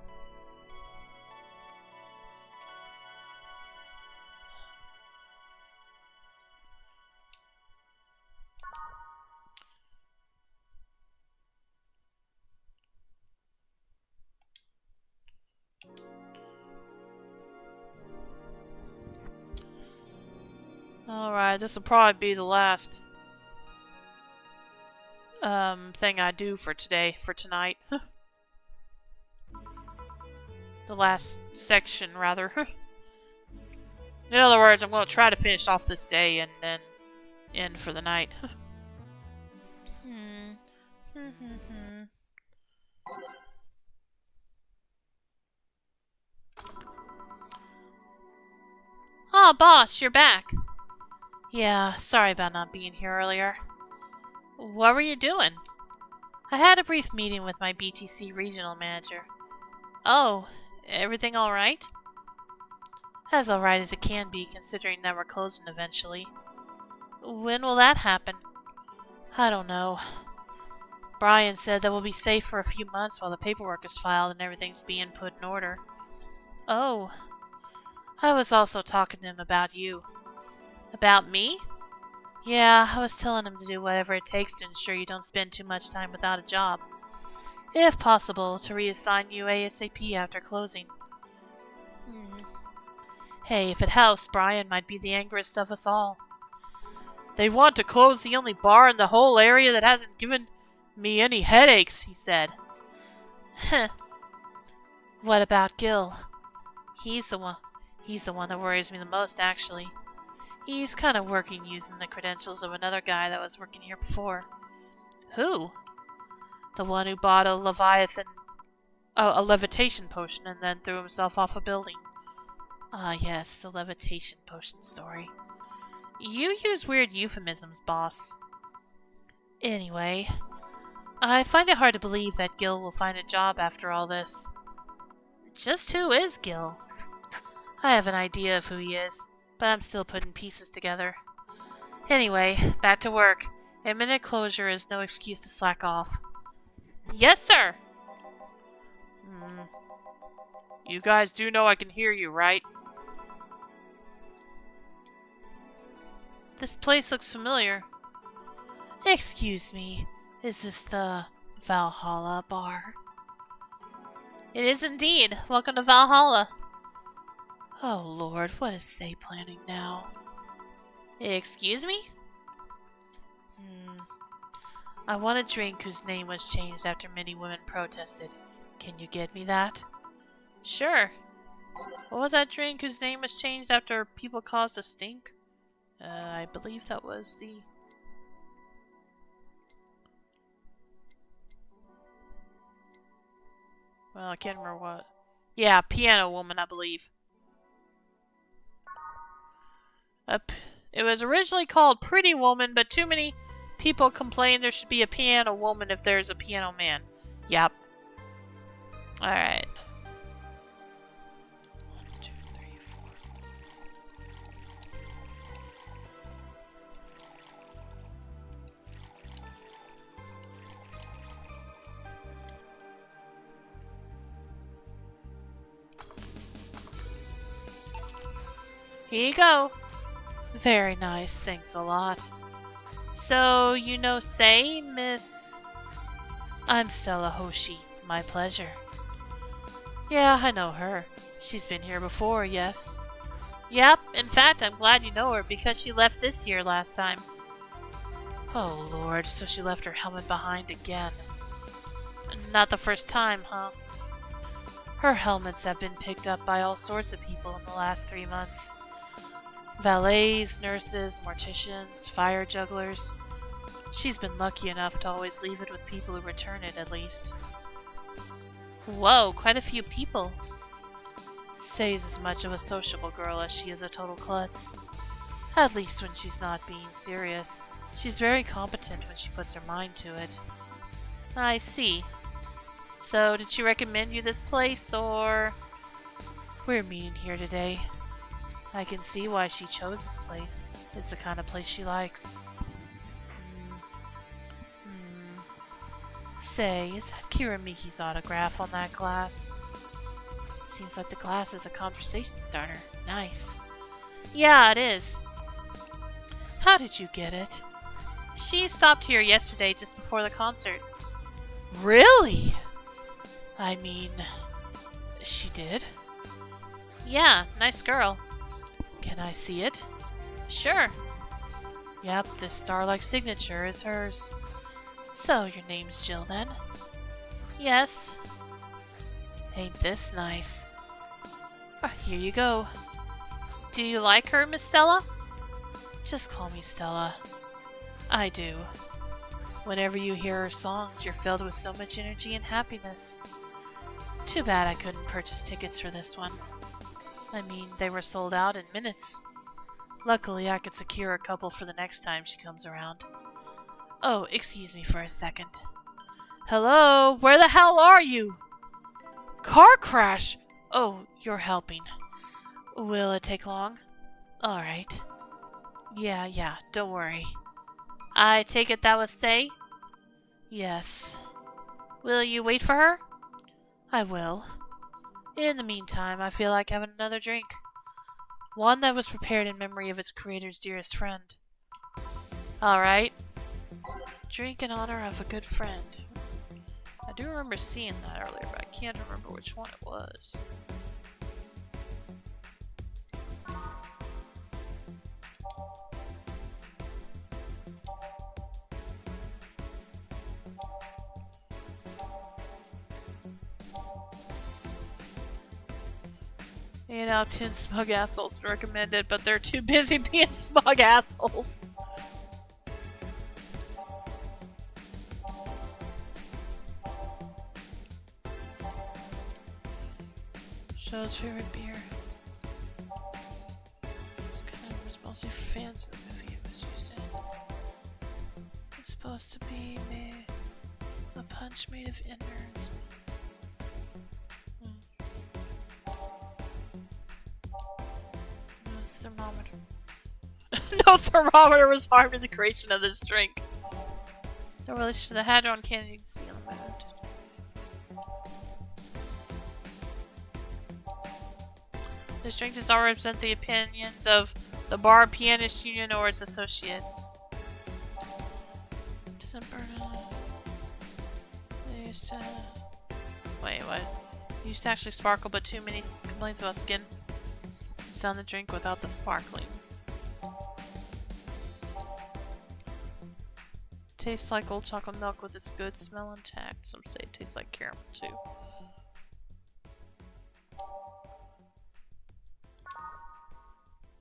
Alright, this will probably be the last thing I do for tonight. The last section, rather. In other words, I'm going to try to finish off this day and then end for the night. Oh, boss, you're back. Yeah, sorry about not being here earlier. What were you doing? I had a brief meeting with my BTC regional manager. Oh, everything alright? As alright as it can be, considering that we're closing eventually. When will that happen? I don't know. Brian said that we'll be safe for a few months while the paperwork is filed and everything's being put in order. Oh. I was also talking to him about you. About me? Yeah, I was telling him to do whatever it takes to ensure you don't spend too much time without a job. If possible, to reassign you ASAP after closing. Hey, if it helps, Brian might be the angriest of us all. They want to close the only bar in the whole area that hasn't given me any headaches, he said. Heh. What about Gil? He's the one that worries me the most, actually. He's kind of working using the credentials of another guy that was working here before. Who? The one who bought a levitation potion and then threw himself off a building. Ah, yes, the levitation potion story. You use weird euphemisms, boss. Anyway, I find it hard to believe that Gil will find a job after all this. Just who is Gil? I have an idea of who he is, but I'm still putting pieces together. Anyway, back to work. Imminent closure is no excuse to slack off. Yes, sir! You guys do know I can hear you, right? This place looks familiar. Excuse me, is this the Valhalla bar? It is indeed. Welcome to Valhalla. Oh Lord, what is Say planning now? Excuse me? I want a drink whose name was changed after many women protested. Can you get me that? Sure. What was that drink whose name was changed after people caused a stink? I believe that was the... Well, I can't remember what... Yeah, Piano Woman, I believe. It was originally called Pretty Woman, but too many people complained there should be a piano woman if there's a piano man. Yep. Alright. 1, 2, 3, 4. Here you go. Very nice, thanks a lot. So, you know Say, Miss... I'm Stella Hoshi. My pleasure. Yeah, I know her. She's been here before, yes. Yep, in fact, I'm glad you know her because she left this year last time. Oh lord, so she left her helmet behind again. Not the first time, huh? Her helmets have been picked up by all sorts of people in the last 3 months. Valets, nurses, morticians, fire jugglers. She's been lucky enough to always leave it with people who return it, at least. Whoa, quite a few people. Say's as much of a sociable girl as she is a total klutz. At least when she's not being serious. She's very competent when she puts her mind to it. I see. So, did she recommend you this place, or... We're meeting here today. I can see why she chose this place. It's the kind of place she likes. Say, is that Kira Miki's autograph on that glass? Seems like the glass is a conversation starter. Nice. Yeah, it is. How did you get it? She stopped here yesterday just before the concert. Really? I mean, she did? Yeah, nice girl. Can I see it? Sure. Yep, this star-like signature is hers. So, your name's Jill then? Yes. Ain't this nice? Here you go. Do you like her, Miss Stella? Just call me Stella. I do. Whenever you hear her songs, you're filled with so much energy and happiness. Too bad I couldn't purchase tickets for this one. I mean, they were sold out in minutes. Luckily, I could secure a couple for the next time she comes around. Oh, excuse me for a second. Hello? Where the hell are you? Car crash! Oh, you're helping. Will it take long? Alright. Yeah, don't worry. I take it that was Say? Yes. Will you wait for her? I will. In the meantime, I feel like having another drink. One that was prepared in memory of its creator's dearest friend. Alright. Drink in honor of a good friend. I do remember seeing that earlier, but I can't remember which one it was. You know, 10 smug assholes recommended, but they're too busy being smug assholes. Show's favorite beer. This kind of was mostly for fans of the movie, it was used in. It's supposed to be a punch made of innards. No thermometer. No thermometer was harmed in the creation of this drink. No relation to the Hadron cannon you can see on the moon. This drink does not represent the opinions of the Bar Pianist Union or its associates. Doesn't burn They used to... Wait, what? It used to actually sparkle, but too many complaints about skin. Sound the drink without the sparkling. Tastes like old chocolate milk with its good smell intact. Some say it tastes like caramel too.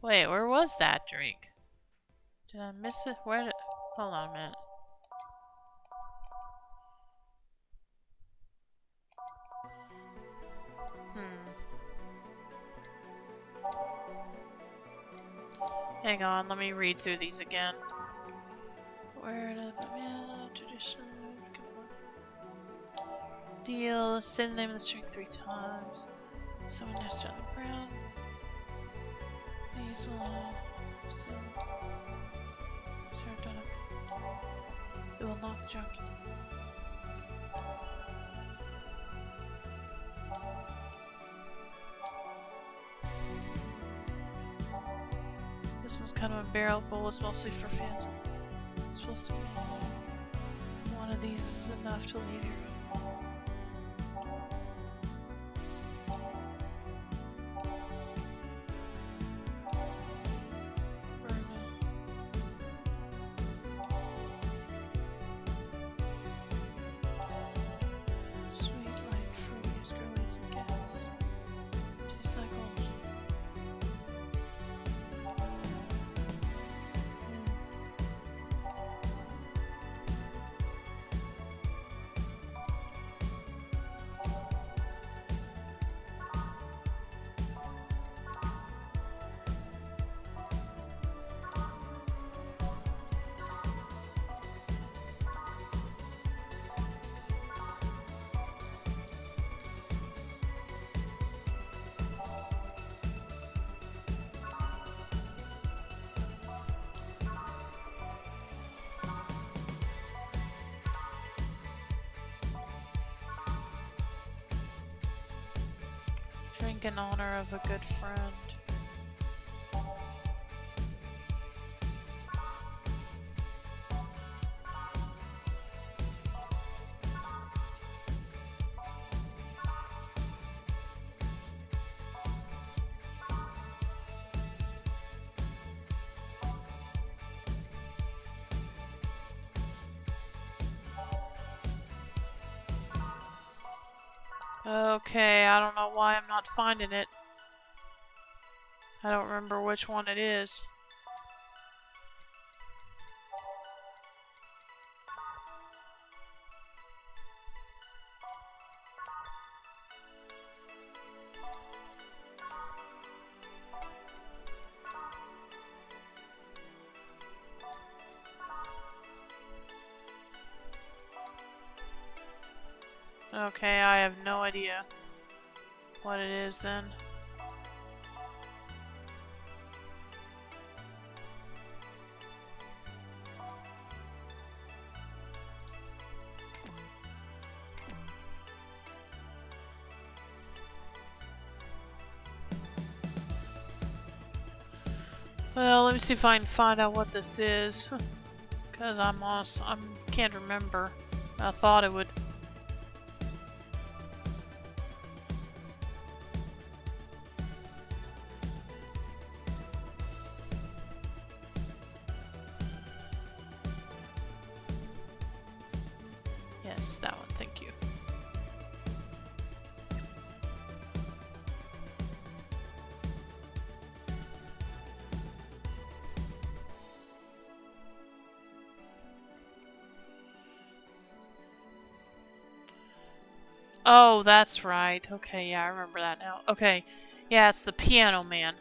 Wait, where was that drink? Did I miss it? Where did... Hold on a minute. Hang on, let me read through these again. Where did traditional deal? Say the name of the drink 3 times. Someone next to on the ground. These will it will knock drunk. This is kind of unbearable. It's mostly for fans. It's supposed to be one of these is enough to leave you. Speak in honor of a good friend. Okay, I don't know why I'm not finding it. I don't remember which one it is. Okay, I have no idea what it is then. Well, let me see if I can find out what this is. Cause I can't remember. I thought it would. Yes, that one, thank you. Oh, that's right. Okay, yeah, I remember that now. Okay, yeah, it's the Piano Man.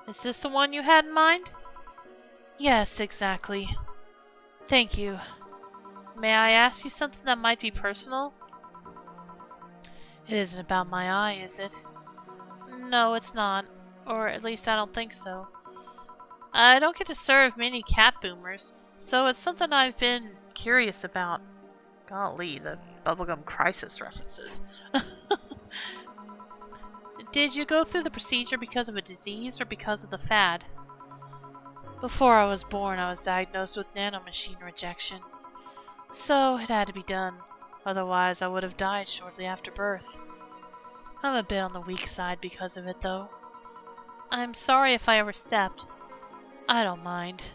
Is this the one you had in mind? Yes, exactly. Thank you. May I ask you something that might be personal? It isn't about my eye, is it? No, it's not. Or at least I don't think so. I don't get to serve many cat boomers, so it's something I've been curious about. Golly, the Bubblegum Crisis references. Did you go through the procedure because of a disease or because of the fad? Before I was born, I was diagnosed with nanomachine rejection. So it had to be done. Otherwise, I would have died shortly after birth. I'm a bit on the weak side because of it, though. I'm sorry if I overstepped. I don't mind.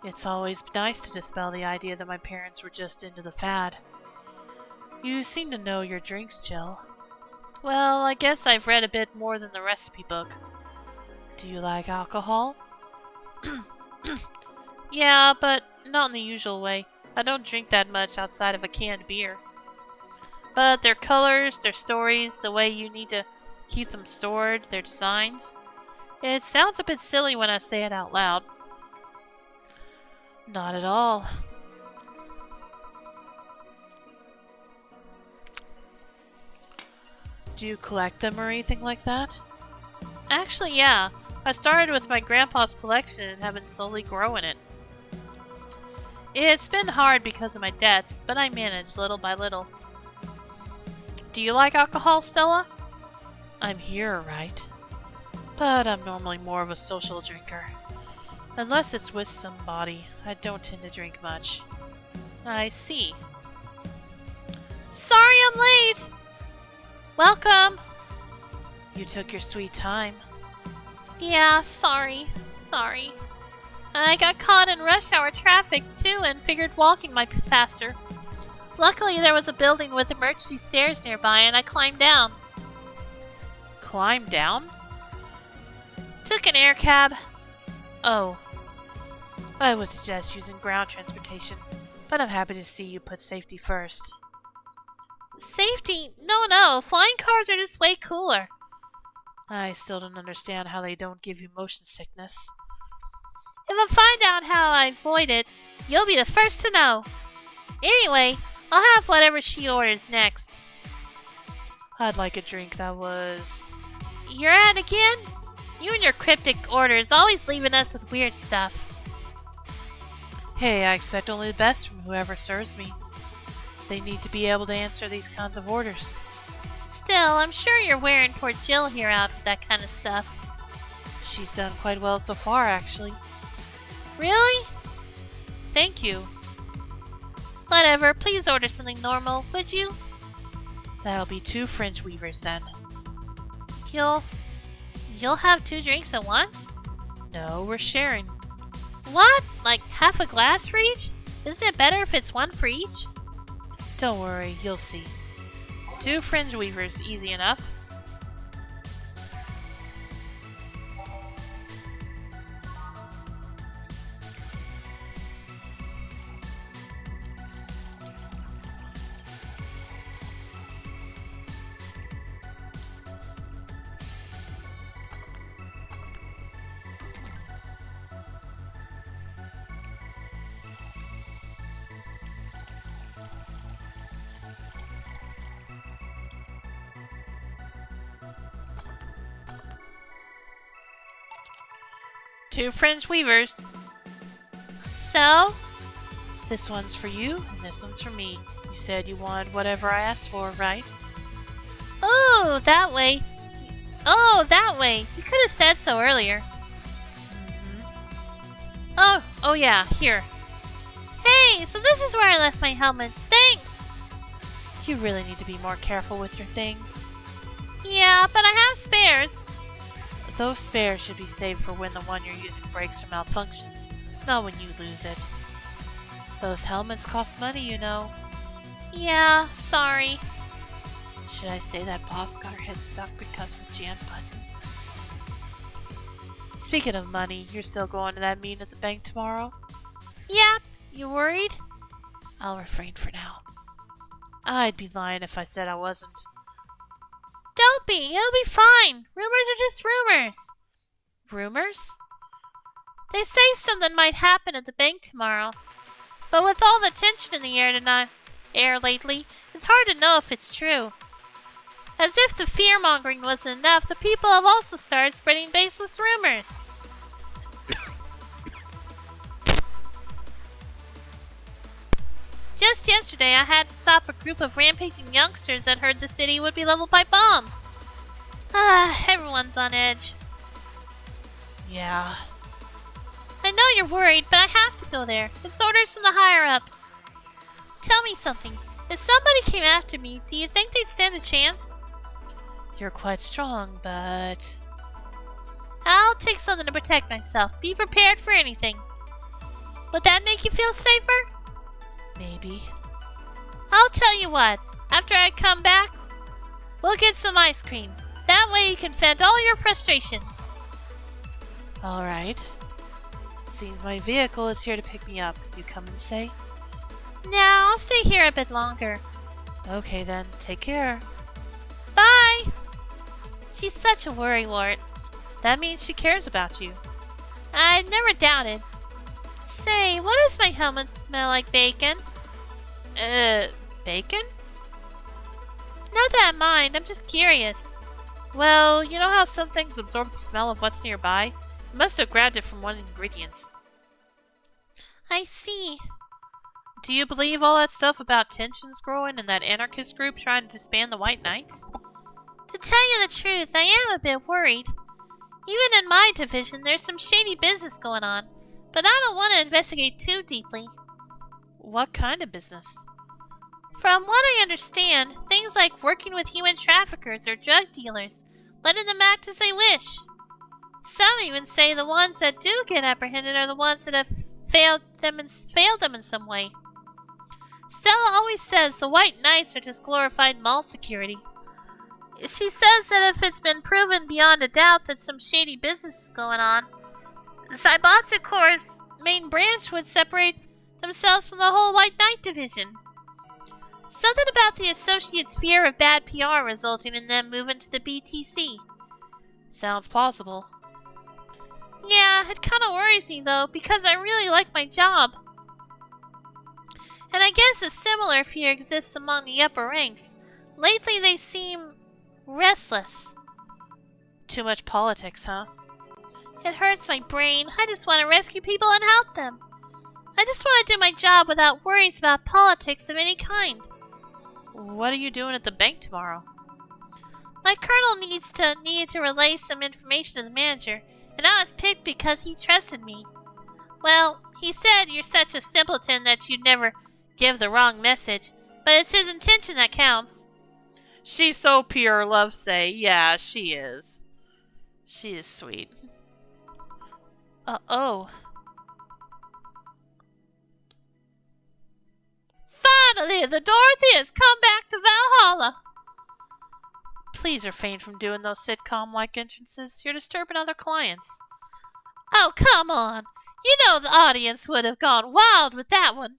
It's always nice to dispel the idea that my parents were just into the fad. You seem to know your drinks, Jill. Well, I guess I've read a bit more than the recipe book. Do you like alcohol? Yeah, but not in the usual way. I don't drink that much outside of a canned beer. But their colors, their stories, the way you need to keep them stored, their designs. It sounds a bit silly when I say it out loud. Not at all. Do you collect them or anything like that? Actually, yeah. I started with my grandpa's collection and have been slowly growing it. It's been hard because of my debts, but I manage little by little. Do you like alcohol, Stella? I'm here, right? But I'm normally more of a social drinker. Unless it's with somebody, I don't tend to drink much. I see. Sorry I'm late! Welcome! You took your sweet time. Yeah, sorry. I got caught in rush hour traffic, too, and figured walking might be faster. Luckily, there was a building with emergency stairs nearby, and I climbed down. Climbed down? Took an air cab. Oh. I would suggest using ground transportation, but I'm happy to see you put safety first. Safety? No, flying cars are just way cooler. I still don't understand how they don't give you motion sickness. If I find out how I avoid it, you'll be the first to know. Anyway, I'll have whatever she orders next. I'd like a drink that was... You're at again? You and your cryptic orders always leaving us with weird stuff. Hey, I expect only the best from whoever serves me. They need to be able to answer these kinds of orders. Still, I'm sure you're wearing poor Jill here out with that kind of stuff. She's done quite well so far, actually. Really? Thank you. Whatever, please order something normal, would you? That'll be 2 Fringe Weavers then. You'll have 2 drinks at once? No, we're sharing. What? Like half a glass for each? Isn't it better if it's 1 for each? Don't worry, you'll see. 2 Fringe Weavers, easy enough. Two Fringe Weavers. So? This one's for you, and this one's for me. You said you wanted whatever I asked for, right? Oh, that way. Oh, that way. You could have said so earlier. Oh yeah, here. Hey, so this is where I left my helmet. Thanks! You really need to be more careful with your things. Yeah, but I have spares. Those spares should be saved for when the one you're using breaks or malfunctions, not when you lose it. Those helmets cost money, you know. Yeah, sorry. Should I say that boss got her head stuck because of a jam button? Speaking of money, you're still going to that meeting at the bank tomorrow? Yep. You worried? I'll refrain for now. I'd be lying if I said I wasn't. Don't be. It'll be fine. Rumors are just rumors. Rumors? They say something might happen at the bank tomorrow. But with all the tension in the air lately, it's hard to know if it's true. As if the fear-mongering wasn't enough, the people have also started spreading baseless rumors. Just yesterday, I had to stop a group of rampaging youngsters that heard the city would be leveled by bombs. Everyone's on edge. Yeah. I know you're worried, but I have to go there. It's orders from the higher-ups. Tell me something. If somebody came after me, do you think they'd stand a chance? You're quite strong, but... I'll take something to protect myself. Be prepared for anything. Would that make you feel safer? Maybe. I'll tell you what. After I come back, we'll get some ice cream. That way you can vent all your frustrations. Alright. Seems my vehicle is here to pick me up. You come and say? No, I'll stay here a bit longer. Okay then, take care. Bye! She's such a worrywart. That means she cares about you. I've never doubted. Say, what does my helmet smell like? Bacon? Bacon? Not that I mind, I'm just curious. Well, you know how some things absorb the smell of what's nearby? You must have grabbed it from one of the ingredients. I see. Do you believe all that stuff about tensions growing and that anarchist group trying to disband the White Knights? To tell you the truth, I am a bit worried. Even in my division, there's some shady business going on, but I don't want to investigate too deeply. What kind of business? From what I understand, things like working with human traffickers or drug dealers, letting them act as they wish. Some even say the ones that do get apprehended are the ones that have failed them in some way. Stella always says the White Knights are just glorified mall security. She says that if it's been proven beyond a doubt that some shady business is going on, Cyberpunk Corps' main branch would separate themselves from the whole White Knight division. Something about the Associates' fear of bad PR resulting in them moving to the BTC. Sounds plausible. Yeah, it kind of worries me though, because I really like my job. And I guess a similar fear exists among the upper ranks. Lately they seem restless. Too much politics, huh? It hurts my brain. I just want to rescue people and help them. I just want to do my job without worries about politics of any kind. What are you doing at the bank tomorrow? My colonel needed to relay some information to the manager, and I was picked because he trusted me. Well, he said you're such a simpleton that you'd never give the wrong message, but it's his intention that counts. She's so pure, love say. Yeah, she is. She is sweet. Uh-oh. Finally, the Dorothy has come back to Valhalla. Please refrain from doing those sitcom-like entrances. You're disturbing other clients. Oh, come on. You know the audience would have gone wild with that one.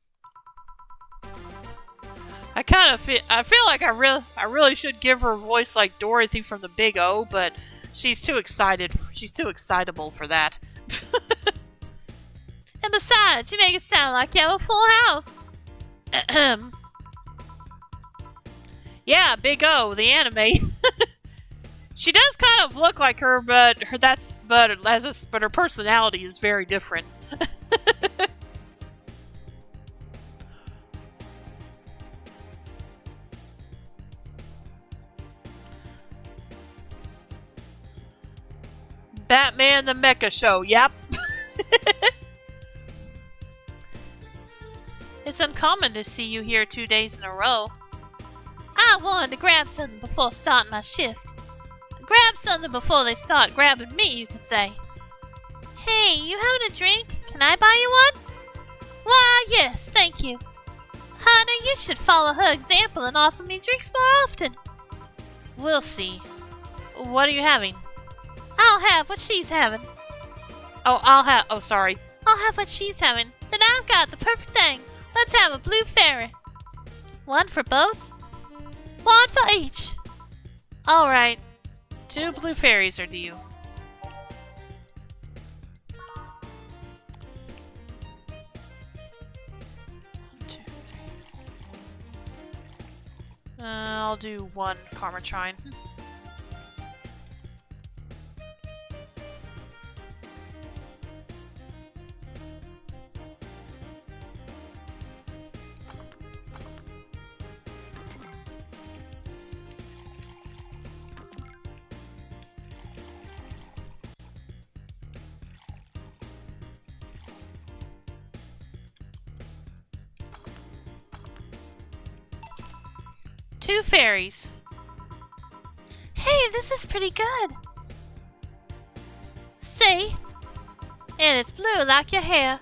I feel like I really should give her a voice like Dorothy from the Big O, but she's too excited. She's too excitable for that. And besides, you make it sound like you have a full house. Yeah, Big O, the anime. She does kind of look like her, but her personality is very different. Batman the Mecha Show, yep. It's uncommon to see you here 2 days in a row. I wanted to grab something before starting my shift. Grab something before they start grabbing me, you could say. Hey, you having a drink? Can I buy you one? Why, yes, thank you. Honey, you should follow her example and offer me drinks more often. We'll see. What are you having? I'll have what she's having. Oh, sorry. I'll have what she's having. Then I've got the perfect thing. Let's have a blue fairy. One for both? One for each. Alright. 2 blue fairies are due. I'll do 1 Karmatrine. Two fairies. Hey, this is pretty good. See? And it's blue like your hair.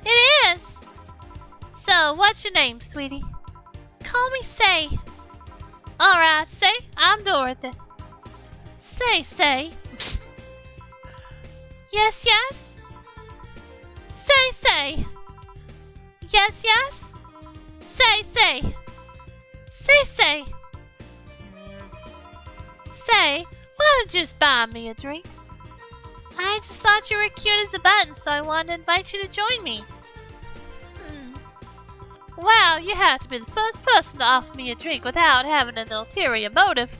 It is. So, what's your name, sweetie? Call me Say. Alright, Say, I'm Dorothy. Say. Yes, yes? Say. Yes, yes? Say. Say, why don't you just buy me a drink? I just thought you were cute as a button, so I wanted to invite you to join me. Wow, you have to be the first person to offer me a drink without having an ulterior motive.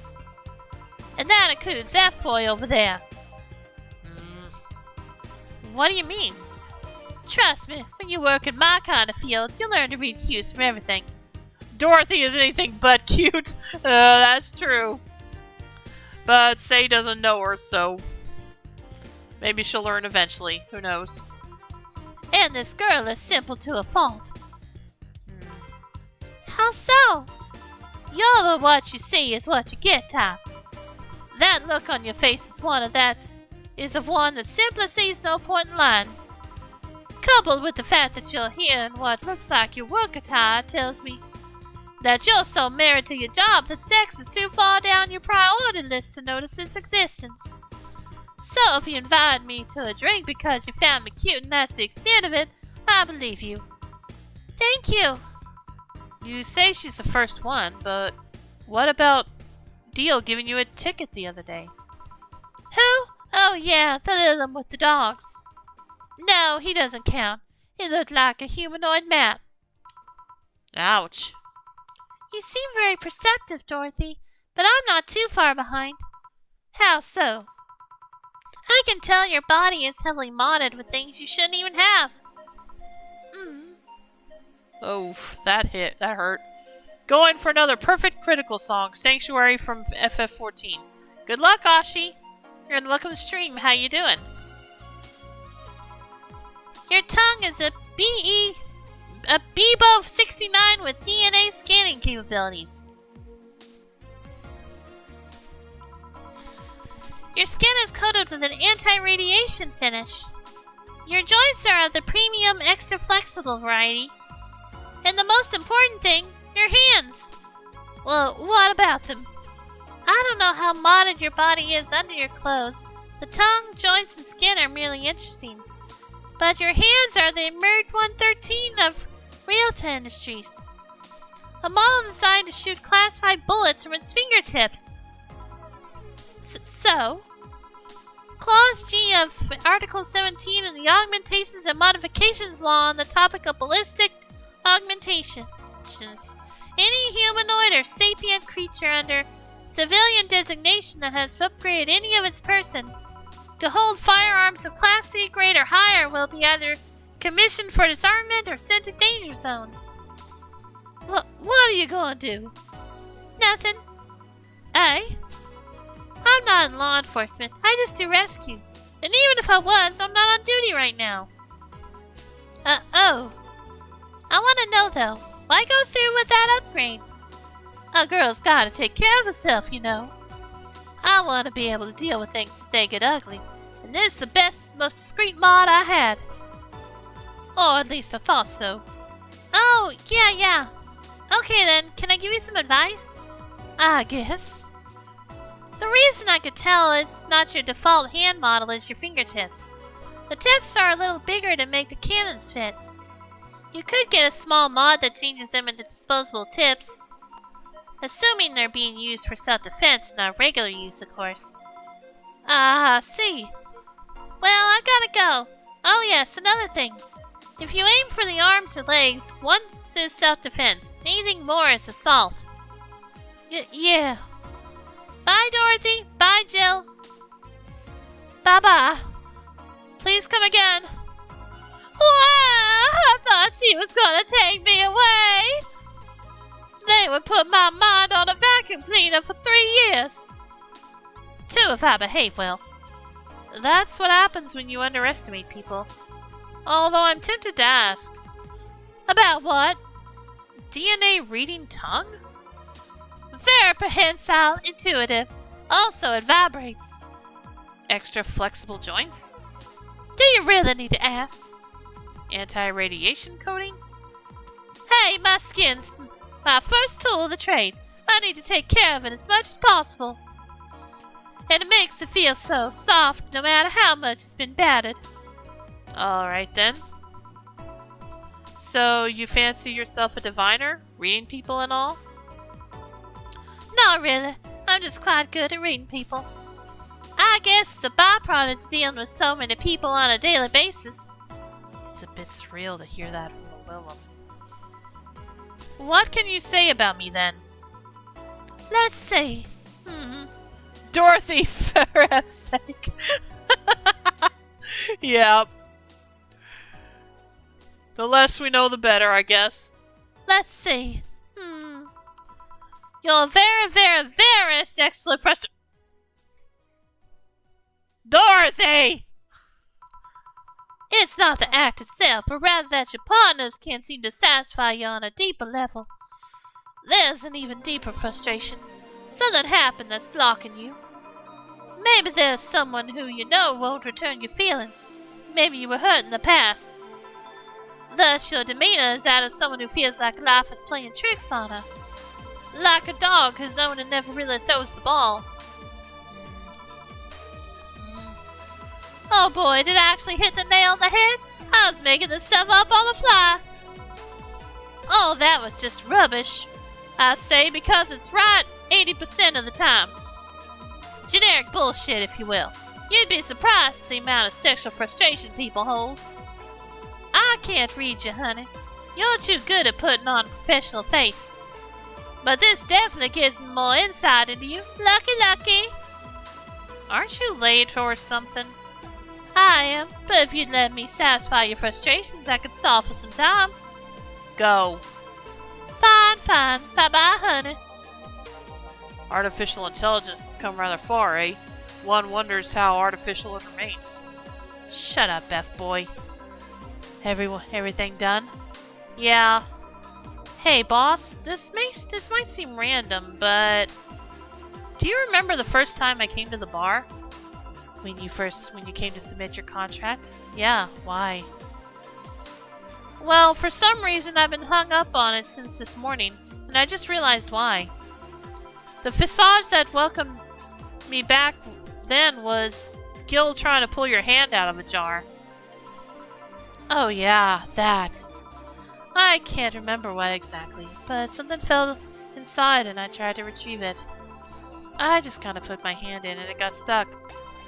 And that includes that boy over there. What do you mean? Trust me, when you work in my kind of field, you learn to read cues from everything. Dorothy is anything but cute. That's true. But Say doesn't know her, so maybe she'll learn eventually. Who knows? And this girl is simple to a fault. How so? You're the what you see is what you get type. That look on your face is one that simply sees no point in lying. Coupled with the fact that you're here in what looks like your work attire tells me that you're so married to your job that sex is too far down your priority list to notice its existence. So if you invited me to a drink because you found me cute and that's the extent of it, I believe you. Thank you. You say she's the first one, but what about Deal giving you a ticket the other day? Who Oh yeah, the little one with the dogs. No, he doesn't count. He looked like a humanoid map. Ouch. You seem very perceptive, Dorothy, but I'm not too far behind. How so? I can tell your body is heavily modded with things you shouldn't even have. Oh, that hit. That hurt. Going for another perfect critical song, Sanctuary from FF14. Good luck, Ashi. And welcome to the stream. How you doing? Your tongue is a Bebo 69 with DNA scanning capabilities. Your skin is coated with an anti-radiation finish. Your joints are of the premium extra flexible variety. And the most important thing, your hands. Well, what about them? I don't know how modded your body is under your clothes. The tongue, joints, and skin are merely interesting. But your hands are the Emerged 113 of Realta Industries. A model designed to shoot classified bullets from its fingertips. So, Clause G of Article 17 in the Augmentations and Modifications Law on the topic of ballistic augmentations. Any humanoid or sapient creature under civilian designation that has upgraded any of its person to hold firearms of Class C grade or higher will be either commissioned for disarmament or sent to danger zones. What are you gonna do? Nothing. I'm not in law enforcement. I just do rescue. And even if I was, I'm not on duty right now. Oh. I want to know, though, why go through with that upgrade? A girl's gotta take care of herself, you know. I want to be able to deal with things if they get ugly. And this is the best, most discreet mod I had. Or at least I thought so. Oh, yeah. Okay then, can I give you some advice? I guess. The reason I could tell it's not your default hand model is your fingertips. The tips are a little bigger to make the cannons fit. You could get a small mod that changes them into disposable tips. Assuming they're being used for self-defense, not regular use, of course. See. Well, I gotta go. Oh yes, another thing. If you aim for the arms or legs, once is self-defense. Anything more is assault. Yeah. Bye, Dorothy. Bye, Jill. Bye-bye. Please come again. Wow! I thought she was gonna take me away. They would put my mind on a vacuum cleaner for 3 years. 2 if I behave well. That's what happens when you underestimate people. Although I'm tempted to ask. About what? DNA reading tongue? Very prehensile, intuitive. Also, it vibrates. Extra flexible joints? Do you really need to ask? Anti-radiation coating? Hey, my skin's my first tool of the trade. I need to take care of it as much as possible. And it makes it feel so soft no matter how much it's been battered. Alright then. So, you fancy yourself a diviner? Reading people and all? Not really. I'm just quite good at reading people. I guess it's a byproduct of dealing with so many people on a daily basis. It's a bit surreal to hear that from a Willem. What can you say about me then? Let's see. Dorothy, for F's sake. Yeah. The less we know, the better, I guess. Let's see. You're very, very, very sexually frustrated. Dorothy! It's not the act itself, but rather that your partners can't seem to satisfy you on a deeper level. There's an even deeper frustration. Something happened that's blocking you. Maybe there's someone who you know won't return your feelings. Maybe you were hurt in the past. Thus, your demeanor is that of someone who feels like life is playing tricks on her. Like a dog whose owner never really throws the ball. Oh boy, did I actually hit the nail on the head? I was making this stuff up on the fly. Oh, that was just rubbish. I say because it's right 80% of the time. Generic bullshit, if you will. You'd be surprised at the amount of sexual frustration people hold. I can't read you, honey. You're too good at putting on a professional face. But this definitely gives me more insight into you. Lucky. Aren't you late or something? I am, but if you'd let me satisfy your frustrations, I could stall for some time. Go. Fine. Bye-bye, honey. Artificial intelligence has come rather far, eh? One wonders how artificial it remains. Shut up, F-boy. Everything done? Yeah. Hey, boss, this might seem random, but do you remember the first time I came to the bar? When you came to submit your contract? Yeah, why? Well, for some reason I've been hung up on it since this morning, and I just realized why. The visage that welcomed me back then was Gil trying to pull your hand out of a jar. Oh yeah, that. I can't remember what exactly, but something fell inside and I tried to retrieve it. I just kind of put my hand in and it got stuck.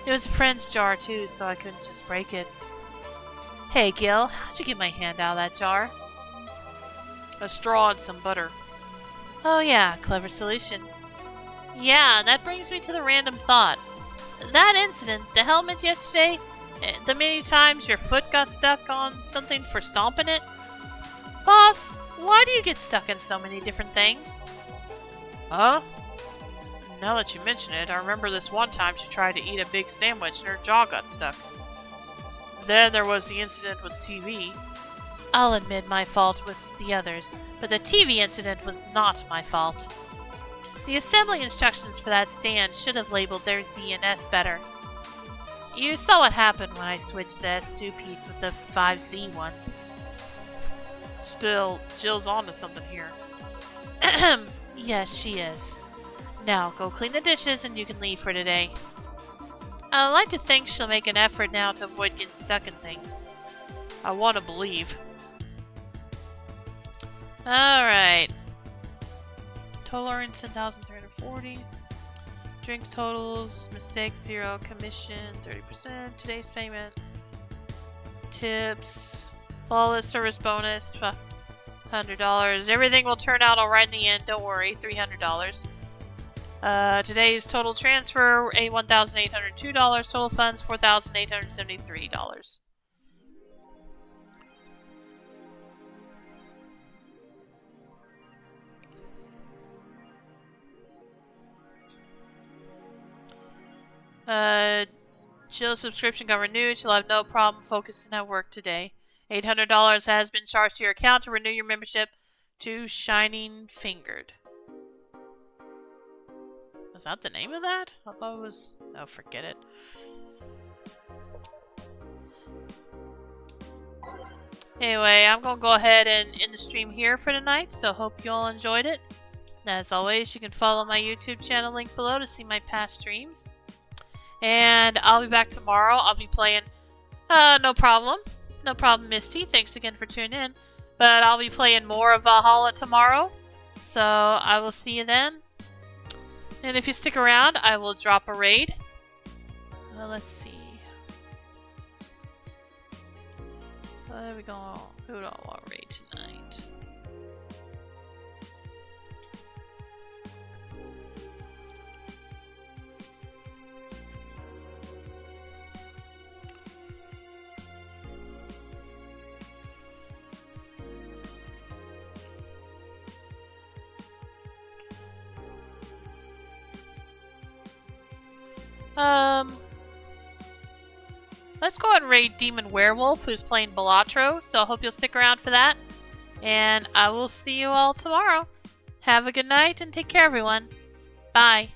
It was a friend's jar too, so I couldn't just break it. Hey Gil, how'd you get my hand out of that jar? A straw and some butter. Oh yeah, clever solution. Yeah, that brings me to the random thought. That incident, the helmet yesterday, the many times your foot got stuck on something for stomping it. Boss, why do you get stuck in so many different things? Huh? Now that you mention it, I remember this one time she tried to eat a big sandwich and her jaw got stuck. Then there was the incident with the TV. I'll admit my fault with the others, but the TV incident was not my fault. The assembly instructions for that stand should have labeled their Z and S better. You saw what happened when I switched the S2 piece with the 5Z one. Still, Jill's on to something here. Yes, she is. Now, go clean the dishes and you can leave for today. I'd like to think she'll make an effort now to avoid getting stuck in things. I want to believe. Alright. Total earnings 10,340. Drinks totals, mistake 0, commission 30%, today's payment, tips, flawless service bonus, $100. Everything will turn out alright in the end, don't worry, $300. Today's total transfer, $1,802. Total funds, $4,873. Jill's subscription got renewed. She'll have no problem focusing at work today. $800 has been charged to your account to renew your membership to Shining Fingered. Was that the name of that? I thought it was... Oh, forget it. Anyway, I'm going to go ahead and end the stream here for tonight, so hope you all enjoyed it. As always, you can follow my YouTube channel link below to see my past streams. And I'll be back tomorrow. I'll be playing... No problem. No problem, Misty. Thanks again for tuning in. But I'll be playing more of Valhalla tomorrow. So I will see you then. And if you stick around, I will drop a raid. Let's see. There we go. Who do I want to raid tonight? Let's go ahead and raid Demon Werewolf, who's playing Balatro, so I hope you'll stick around for that. And I will see you all tomorrow. Have a good night and take care, everyone. Bye.